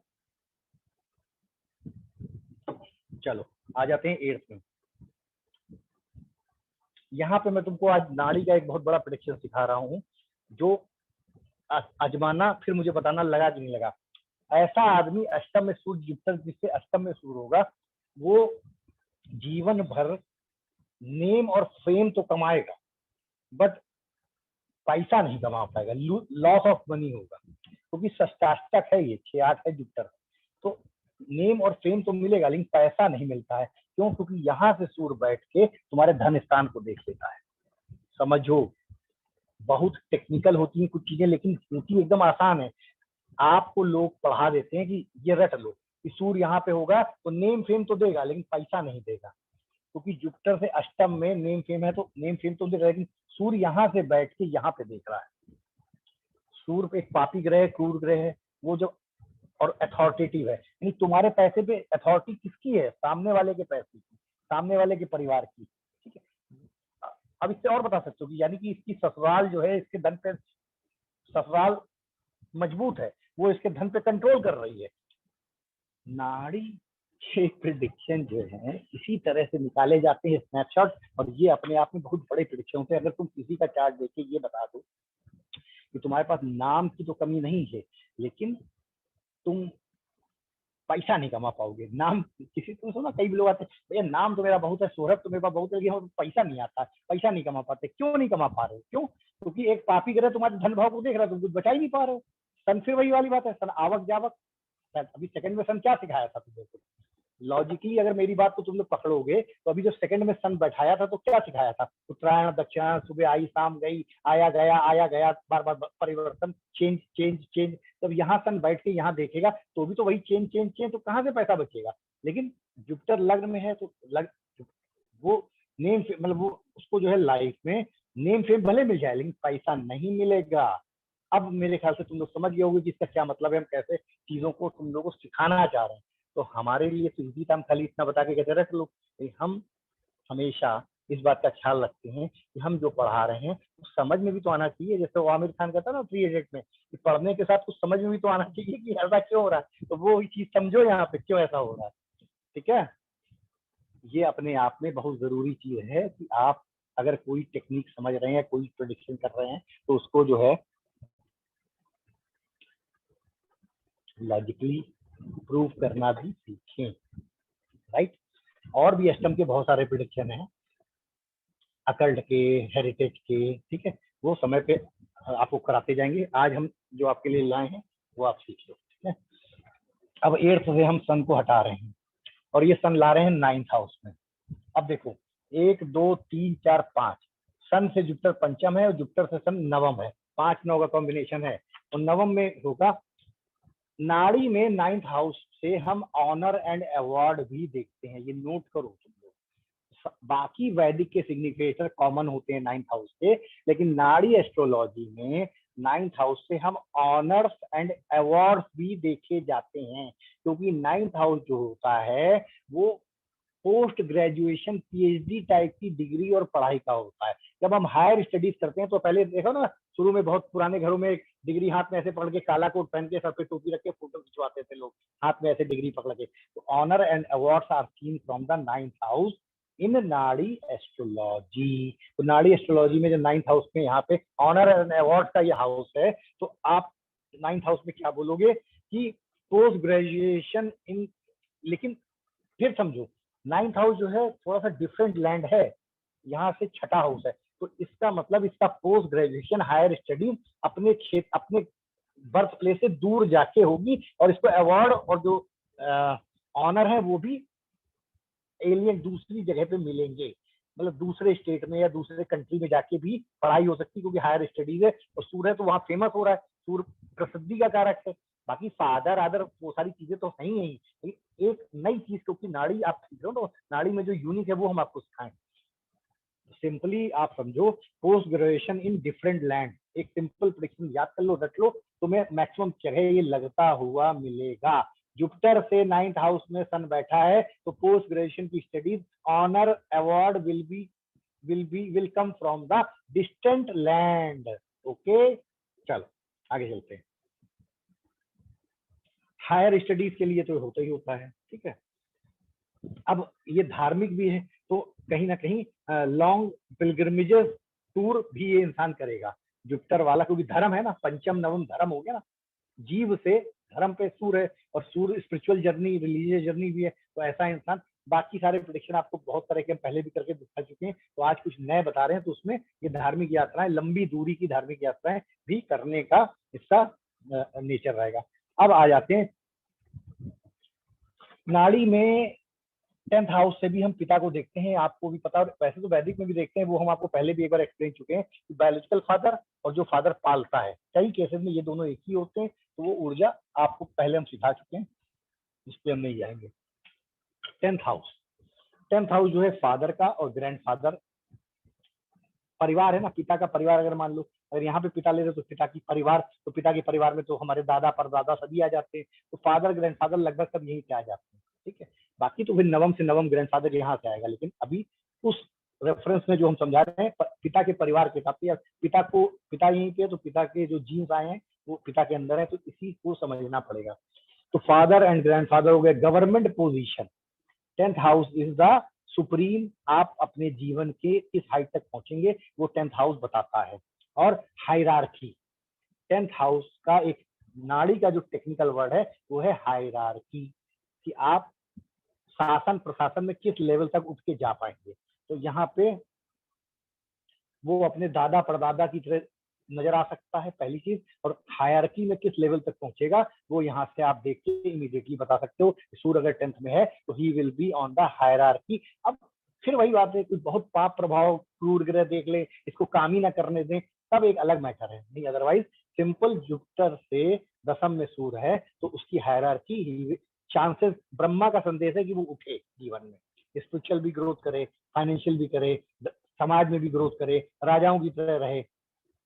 चलो आ जाते हैं 8th में। यहाँ पे मैं तुमको आज नाड़ी का एक बहुत बड़ा प्रेडिक्शन सिखा रहा हूँ, जो आजमाना फिर मुझे बताना लगा कि नहीं लगा। ऐसा आदमी अष्टम में सूर्य जुपिटर जिससे अष्टम में सूर्य होगा, वो जीवन भर नेम और फेम तो कमाएगा बट पैसा नहीं कमा पाएगा, लॉस ऑफ मनी होगा, क्योंकि षष्टाष्टक है ये, 6-8 है जुपिटर। तो नेम और फेम तो मिलेगा लेकिन पैसा नहीं मिलता है। क्यों? क्योंकि यहाँ से सूर्य बैठ के तुम्हारे धन स्थान को देख लेता है। समझो, बहुत टेक्निकल होती है कुछ चीजें, लेकिन होती एकदम आसान है। आपको लोग पढ़ा देते हैं कि ये रट लो कि सूर्य यहाँ पे होगा तो नेम फेम तो देगा लेकिन पैसा नहीं देगा, क्योंकि जुपिटर से अष्टम में नेम फेम है तो नेम फेम तो देगा, लेकिन सूर्य यहाँ से बैठ के यहाँ पे देख रहा है। सूर्य एक पापी ग्रह है, क्रूर ग्रह है, वो जो और अथॉरिटेटिव है, यानी तुम्हारे पैसे पे अथॉरिटी किसकी है? सामने वाले के पैसे की, सामने वाले के परिवार की। ठीक है, अब इससे और बता सकते हो कि यानी कि इसकी ससुराल जो है, इसके धन पे ससुराल मजबूत है, वो इसके धन पे कंट्रोल कर रही है। नाड़ी के प्रिडिक्शन जो है इसी तरह से निकाले जाते हैं स्नैपशॉट, और ये अपने आप में बहुत बड़े प्रिडिक्शन होते हैं। अगर तुम किसी का चार्ट देख के ये बता दो कि तुम्हारे पास नाम की तो कमी नहीं है, लेकिन तुम पैसा नहीं कमा पाओगे। नाम किसी, तुम सुना कई लोग आते हैं, भैया नाम तो मेरा बहुत है, शोहरत तो मेरे पास बहुत है, लेकिन पैसा नहीं आता, पैसा नहीं कमा पाते। क्यों नहीं कमा पा रहे हो? क्यों? क्योंकि एक पापी ग्रह तुम्हारे धन भाव को देख रहा है, तुम कुछ बचा ही नहीं पा रहे हो। सन फिर वही वाली बात है, सन आवक जावक। अभी सेकंड में सन क्या सिखाया था तुमने? लॉजिकली अगर मेरी बात को तुम लोग पकड़ोगे तो अभी जो सेकंड में सन बैठाया था तो क्या सिखाया था? उत्तरायण दक्षिणायन, सुबह आई शाम गई, आया गया, बार बार परिवर्तन, चेंज चेंज चेंज। जब यहाँ सन बैठ के यहाँ देखेगा तो भी तो वही चेंज चेंज चेंज, तो कहाँ से पैसा बचेगा? लेकिन जुपिटर लग्न में है तो वो नेम मतलब वो उसको जो है लाइफ में नेम फेम भले मिल जाए लेकिन पैसा नहीं मिलेगा। अब मेरे ख्याल से तुम लोग समझ गए होंगे कि इसका क्या मतलब है, हम कैसे चीजों को तुम लोगों को सिखाना चाह रहे हैं। तो हमारे लिए तो इजी था, हम खाली इतना बता के कहते रख लो। हम हमेशा इस बात का ख्याल रखते हैं कि हम जो पढ़ा रहे हैं तो समझ में भी तो आना चाहिए। जैसे वो आमिर खान कहता ना 3 इडियट में कि पढ़ने के साथ कुछ समझ में भी तो आना चाहिए कि ऐसा क्यों हो रहा है, तो वो चीज समझो यहाँ पे क्यों ऐसा हो रहा है। ठीक है, ये अपने आप में बहुत जरूरी चीज है कि आप अगर कोई टेक्निक समझ रहे हैं, कोई प्रेडिक्शन कर रहे हैं, तो उसको जो है लॉजिकली प्रूव करना भी सीखें। राइट, और भी अष्टम के बहुत सारे प्रेडिक्शन हैं, अकल्ट के, हेरिटेज के। ठीक है, वो समय पे आपको कराते जाएंगे। आज हम जो आपके लिए लाए हैं वो आप सीख लो। ठीक है, अब 8th से हम सन को हटा रहे हैं और ये सन ला रहे हैं 9th हाउस में। अब देखो 1 2 3 4 5, सन से जुपिटर पंचम है और जुपिटर से सन नवम है, 5-9 का कॉम्बिनेशन है। और नवम में होगा नाड़ी में 9th हाउस से हम ऑनर एंड अवार्ड भी देखते हैं, ये नोट करो तुम लोग। बाकी वैदिक के सिग्निफिकेटर कॉमन होते हैं 9th हाउस से, लेकिन नाड़ी एस्ट्रोलॉजी में 9th हाउस से हम ऑनर्स एंड अवार्ड्स भी देखे जाते हैं, क्योंकि 9th हाउस जो होता है वो पोस्ट ग्रेजुएशन पीएचडी टाइप की डिग्री और पढ़ाई का होता है। जब हम हायर स्टडीज करते हैं तो पहले देखो ना, शुरू में बहुत पुराने घरों में डिग्री हाथ में ऐसे पकड़ के, काला कोट पहन के, सर पे टोपी रख के फोटो खिंचवाते थे लोग, हाथ में ऐसे डिग्री पकड़ के। तो honour and awards are seen from the 9th house in Nadi astrology. तो नाड़ी एस्ट्रोलॉजी में जो 9th हाउस में यहाँ पे ऑनर एंड अवार्ड का ये हाउस है, तो आप 9th हाउस में क्या बोलोगे कि पोस्ट ग्रेजुएशन इन। लेकिन फिर समझो 9th हाउस जो है थोड़ा सा डिफरेंट लैंड है, यहाँ से छठा हाउस है, तो इसका मतलब इसका पोस्ट ग्रेजुएशन हायर स्टडी अपने क्षेत्र, अपने बर्थ प्लेस से दूर जाके होगी, और इसको अवार्ड और जो ऑनर है वो भी एलियन दूसरी जगह पे मिलेंगे, मतलब दूसरे स्टेट में या दूसरे कंट्री में जाके भी पढ़ाई हो सकती है, क्योंकि हायर स्टडीज है और सूर्य तो वहाँ फेमस हो रहा है, सूर्य प्रसिद्धि का कारक है। बाकी फादर आदर वो सारी चीजें तो है ही नहीं, एक नई चीज, क्योंकि नाड़ी आप सीख रहे हो तो नाड़ी में जो यूनिक है वो हम आपको सिखाएं। सिंपली आप समझो post graduation in different land, एक सिंपल प्रेडिक्शन याद कर लो, रट लो, तुम्हें मैक्सिमम जगह ये लगता हुआ मिलेगा। जुपिटर से 9th हाउस में सन बैठा है तो पोस्ट ग्रेजुएशन की studies honour award will come from the distant land. Okay, चलो आगे चलते हैं। हायर स्टडीज के लिए तो होता ही होता है। ठीक है, अब ये धार्मिक भी है, तो कहीं ना कहीं लॉन्ग पिलग्रिमेजेस टूर भी ये इंसान करेगा जुपिटर वाला, क्योंकि धर्म है ना, पंचम नवम धर्म हो गया ना, जीव से धर्म पे सूर्य है, और सूर्य स्पिरिचुअल जर्नी, रिलीजियस जर्नी भी है। तो ऐसा इंसान, बाकी सारे प्रेडिक्शन आपको बहुत तरह के हम पहले भी करके दिखा चुके हैं, तो आज कुछ नए बता रहे हैं। तो उसमें ये धार्मिक यात्राएं, लंबी दूरी की धार्मिक यात्राएं भी करने का इसका नेचर रहेगा। अब आ जाते हैं नाड़ी में 10th हाउस से भी हम पिता को देखते हैं, आपको भी पता, वैसे तो वैदिक में भी देखते हैं, वो हम आपको पहले भी एक बार एक्सप्लेन चुके हैं कि बायोलॉजिकल फादर और जो फादर पालता है, कई केसेस में ये दोनों एक ही होते हैं। तो वो ऊर्जा आपको पहले हम सिखा चुके हैं, इस पे हम नहीं जाएंगे। 10th हाउस जो है फादर का और ग्रैंडफादर, परिवार है ना, पिता का परिवार। अगर मान लो अगर यहाँ पे पिता ले रहे तो पिता की परिवार, तो पिता के परिवार में तो हमारे दादा परदादा सभी आ जाते हैं, तो फादर ग्रैंडफादर लगभग सब यहीं से आ जाते हैं, ठीक है। बाकी तो फिर नवम से नवम ग्रैंडफादर यहाँ से आएगा, लेकिन अभी उस रेफरेंस में जो हम समझा रहे हैं पिता के परिवार के हिसाब से, पिता यहीं पे, तो पिता के जो जीन्स आए हैं वो पिता के अंदर है, तो इसी को समझना पड़ेगा। तो फादर एंड ग्रैंडफादर हो गए। Government position, 10th house is the supreme, आप अपने जीवन के किस हाइट तक पहुंचेंगे वो 10th हाउस बताता है। और हायरार्की, 10th हाउस का एक नाड़ी का जो टेक्निकल वर्ड है वो है हायरार्की, कि आप शासन प्रशासन में किस लेवल तक उठ के जा पाएंगे। तो यहाँ पे वो अपने दादा परदादा की तरह नजर आ सकता है, पहली चीज। और हायरार्की में किस लेवल तक पहुंचेगा वो यहाँ से आप देख के इमीडिएटली बता सकते हो। सूर्य अगर 10th में है तो he will be on the hierarchy. अब फिर वही बात है, कुछ बहुत पाप प्रभाव क्रूर ग्रह देख ले, इसको काम ही ना करने दें, तब एक अलग मैटर है, नहीं अदरवाइज सिंपल जुपिटर से दशम में सूर्य है तो उसकी हायरार्की, चांसेस, ब्रह्मा का संदेश है कि वो उठे जीवन में, स्पिरिचुअल भी ग्रोथ करे, फाइनेंशियल भी करे, समाज में भी ग्रोथ करे, राजाओं की तरह रहे।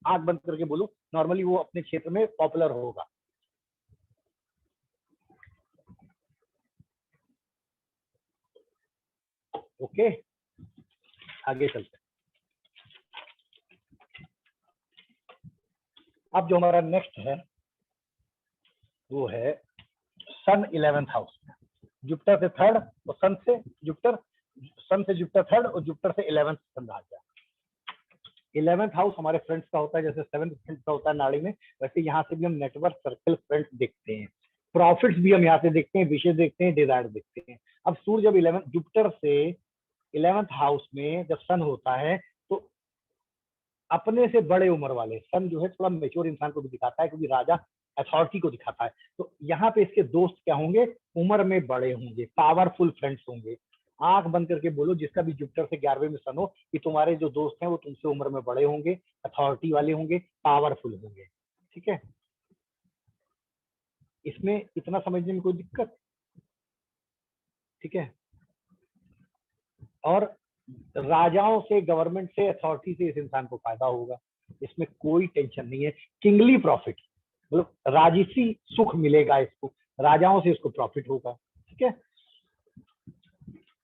आंख बंद करके बोलो, नॉर्मली वो अपने क्षेत्र में पॉपुलर होगा। ओके, आगे चलते। अब जो हमारा नेक्स्ट है वो है सन 11th हाउस में, जुपिटर से थर्ड और सन से जुपिटर थर्ड और जुपिटर से 11th सन आ गया। 11th हाउस हमारे फ्रेंड्स का होता है, जैसे 7th फ्रेंड्स का होता है नाड़ी में, वैसे यहाँ से भी हम नेटवर्क, सर्कल, फ्रेंड्स देखते हैं, प्रॉफिट्स भी हम यहाँ से देखते हैं, विशेष देखते हैं, डिजायर देखते हैं। अब सूर्य जब 11th जुपिटर से 11th हाउस में जब सन होता है तो अपने से बड़े उम्र वाले, सन जो है थोड़ा मेच्योर इंसान को भी दिखाता है, क्योंकि राजा अथॉरिटी को दिखाता है। तो यहाँ पे इसके दोस्त क्या होंगे, उम्र में बड़े होंगे, पावरफुल फ्रेंड्स होंगे। आंख बंद करके बोलो, जिसका भी जुपिटर से 11वें में सन हो, कि तुम्हारे जो दोस्त हैं वो तुमसे उम्र में बड़े होंगे, अथॉरिटी वाले होंगे, पावरफुल होंगे, ठीक है। इसमें इतना समझने में कोई दिक्कत, ठीक है। और राजाओं से, गवर्नमेंट से, अथॉरिटी से इस इंसान को फायदा होगा, इसमें कोई टेंशन नहीं है। किंगली प्रॉफिट, मतलब राजसी सुख मिलेगा इसको, राजाओं से इसको प्रॉफिट होगा, ठीक है।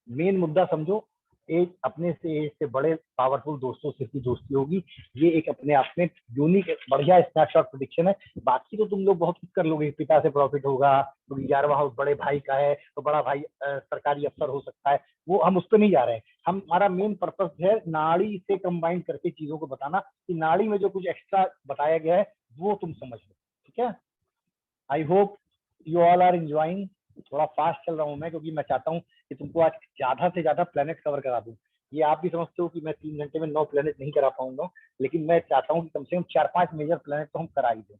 मेन मुद्दा समझो, एक अपने से एज से बड़े पावरफुल दोस्तों से की दोस्ती होगी, ये एक अपने आप में यूनिक बढ़िया स्नैपशॉट प्रेडिक्शन है। बाकी तो तुम लोग बहुत कुछ कर लोगे, पिता से प्रॉफिट होगा, तो 11वां हाउस बड़े भाई का है, तो बड़ा भाई सरकारी अफसर हो सकता है, वो हम उस पर नहीं जा रहे हैं। हमारा मेन पर्पस है नाड़ी से कंबाइन करके चीजों को बताना, कि नाड़ी में जो कुछ एक्स्ट्रा बताया गया है वो तुम समझ लो, ठीक है। I hope you all are enjoying. थोड़ा फास्ट चल रहा हूँ मैं, क्योंकि मैं चाहता हूँ कि तुमको आज ज्यादा से ज्यादा प्लेनेट कवर करा दूं। ये आप भी समझते हो कि मैं 3 घंटे में 9 प्लेनेट नहीं करा पाऊंगा, लेकिन मैं चाहता हूँ कि कम से कम 4-5 मेजर प्लेनेट तो हम करा ही दें।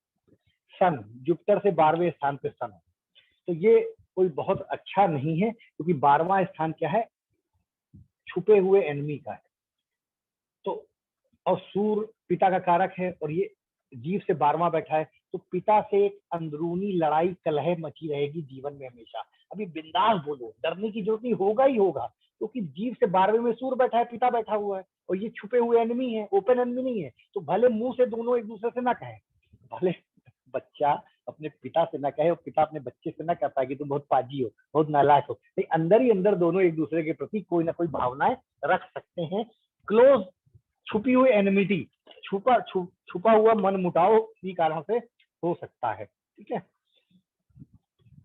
सन, जुपिटर से 12वें स्थान पे सन है, तो ये कोई बहुत अच्छा नहीं है, क्योंकि 12वां स्थान क्या है, छुपे हुए एनिमी का है। तो और सूर्य पिता का कारक है, और ये जीव से 12वां बैठा है, तो पिता से एक अंदरूनी लड़ाई कलह मची रहेगी जीवन में हमेशा। अभी बिंदास बोलो, डरने की जरूरत नहीं, होगा ही होगा, क्योंकि जीव से 12वें में सूर्य बैठा है, पिता बैठा हुआ है, और ये छुपे हुए एनिमी है, ओपन एनिमी नहीं है। तो भले मुंह से दोनों एक दूसरे से ना कहें, भले बच्चा अपने पिता से ना कहे और पिता अपने बच्चे से ना कहता है कि तुम बहुत पाजी हो, बहुत नालायक हो, लेकिन अंदर ही अंदर दोनों एक दूसरे के प्रति कोई ना कोई भावनाएं रख सकते हैं। क्लोज, छुपी हुई एनिमिटी, छुपा हुआ मन मुटाव इसी कारण से हो सकता है, ठीक है।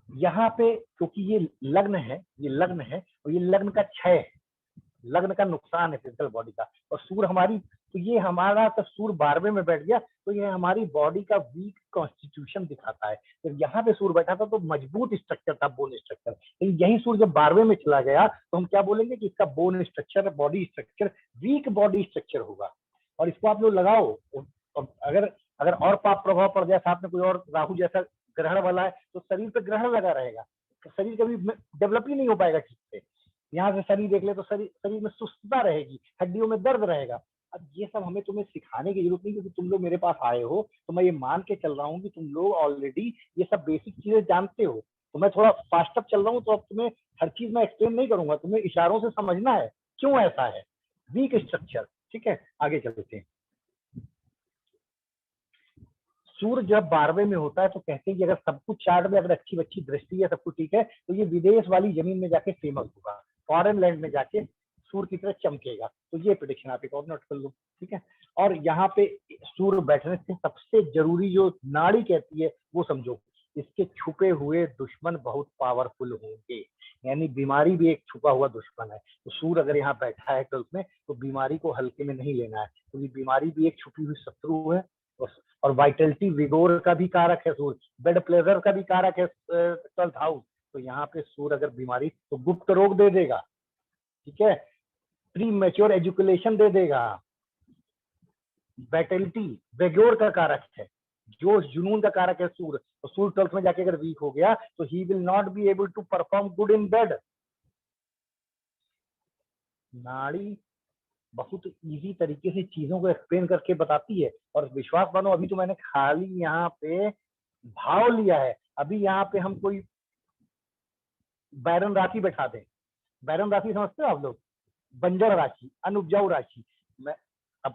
यहाँ पे क्योंकि ये लग्न है और ये लग्न का क्षय है, लग्न का नुकसान है फिजिकल बॉडी का, और सूर्य हमारी, तो ये हमारा तो सूर्य 12वें में बैठ गया तो ये हमारी बॉडी का वीक कॉन्स्टिट्यूशन दिखाता है। तो यहाँ पे सूर्य बैठा था तो मजबूत स्ट्रक्चर था, बोन स्ट्रक्चर, लेकिन यही सूर्य जब 12वें में चला गया तो हम क्या बोलेंगे कि इसका bone structure, body structure weak body structure होगा। और इसको आप लोग लगाओ, और अगर अगर और पाप प्रभाव पड़ जाए, साथ में कोई और राहु जैसा ग्रहण वाला है तो शरीर पे ग्रहण लगा रहेगा, शरीर कभी डेवलप ही नहीं हो पाएगा ठीक से। यहाँ से शरीर देख ले तो शरीर में सुस्तता रहेगी, हड्डियों में दर्द रहेगा। अब ये सब हमें तुम्हें सिखाने की जरूरत नहीं, क्योंकि तुम लोग मेरे पास आए हो तो मैं ये मान के चल रहा हूँ कि तुम लोग ऑलरेडी ये सब बेसिक चीजें जानते हो। तो मैं थोड़ा फास्ट अप चल रहा हूँ, तो अब तुम्हें हर चीज मैं एक्सप्लेन नहीं करूंगा, तुम्हें इशारों से समझना है क्यों ऐसा है, वीक स्ट्रक्चर। ठीक है, आगे चलते हैं। सूर्य जब 12वें में होता है तो कहते हैं कि अगर सब कुछ चार्ट में अगर अच्छी अच्छी दृष्टि है, सब कुछ ठीक है, तो ये विदेश वाली जमीन में जाके फेमस होगा, फॉरेन लैंड में जाके सूर्य की तरह चमकेगा। तो ये प्रेडिक्शन आप एक और नोट कर लो। ठीक है, और यहाँ पे सूर्य बैठने से सबसे जरूरी जो नाड़ी कहती है वो समझो, इसके छुपे हुए दुश्मन बहुत पावरफुल होंगे, यानी बीमारी भी एक छुपा हुआ दुश्मन है। तो सूर्य अगर यहाँ बैठा है ट्वेल्थ में तो बीमारी को हल्के में नहीं लेना है, क्योंकि बीमारी भी एक छुपी हुई शत्रु है। और वाइटलिटी विगोर का भी कारक है सूर्य, ब्लड प्रेशर का भी कारक है 12th हाउस। तो यहाँ पे सूर्य अगर बीमारी, तो गुप्त रोग दे देगा, ठीक है, प्री मैच्योर एजुकेशन दे देगा, वाइटलिटी विगोर का कारक है, जोश जुनून का कारक है सूर्य। तो सूर्य 12th में जाके अगर वीक हो गया तो he will not be able to perform good in bed. नाड़ी बहुत इजी तरीके से चीजों को एक्सप्लेन करके बताती है, और विश्वास मानो अभी तो मैंने खाली यहाँ पे भाव लिया है। अभी यहाँ पे हम कोई बैरन राशि बैठा दें, बैरन राशि समझते हो आप लोग, बंजर राशि, अनुपजाऊ राशि। मैं अब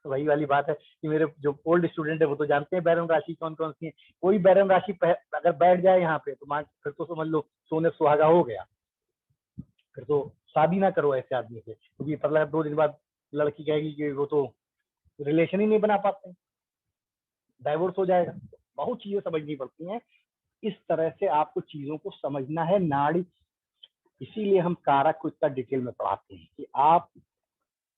वही वाली बात है कि मेरे जो ओल्ड स्टूडेंट है वो तो जानते हैं बैरन राशि कौन कौन सी है। कोई बैरन राशि अगर बैठ जाए यहाँ पे तो फिर तो समझ लो सोने सुहागा हो गया, फिर तो शादी ना करो ऐसे आदमी से, क्योंकि पता 2 दिन बाद लड़की कहेगी कि वो तो रिलेशन ही नहीं बना पाते, डाइवोर्स हो जाएगा। बहुत चीजें समझनी पड़ती हैं, इस तरह से आपको चीजों को समझना है नाड़ी। इसीलिए हम कारक को इतना डिटेल में पढ़ाते हैं कि आप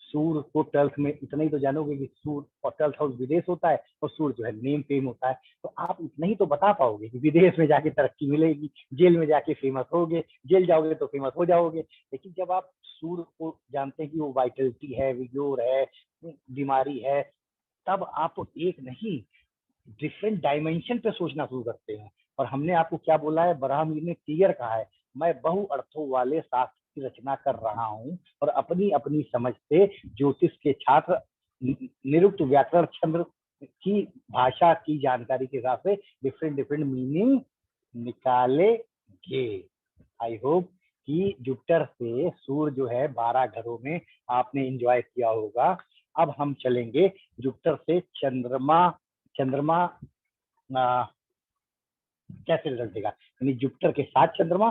सूर्य को 12th में इतना ही तो जानोगे कि सूर्य और 12th हाउस विदेश होता है, और सूर्य जो है नेम फेम होता है। तो आप इतना ही तो बता पाओगे कि विदेश में जाके तरक्की मिलेगी, जेल में जाके फेमस होगे, जेल जाओगे तो फेमस हो जाओगे। लेकिन जब आप सूर्य को जानते हैं कि वो वाइटलिटी है, विगोर है, बीमारी है, तब आप एक नहीं डिफरेंट डायमेंशन पे सोचना शुरू करते हैं। और हमने आपको क्या बोला है, बराहमीर ने क्लियर कहा है, मैं बहु अर्थों वाले शास्त्र की रचना कर रहा हूँ, और अपनी अपनी समझ से ज्योतिष के छात्र निरुक्त व्याकरण छंद की भाषा की जानकारी के हिसाब से डिफरेंट डिफरेंट मीनिंग निकालेंगे। आई होप कि जुपिटर से सूर्य जो है 12 घरों में आपने एंजॉय किया होगा। अब हम चलेंगे जुपिटर से चंद्रमा कैसे रिजल्ट देगा, यानी जुपिटर के साथ चंद्रमा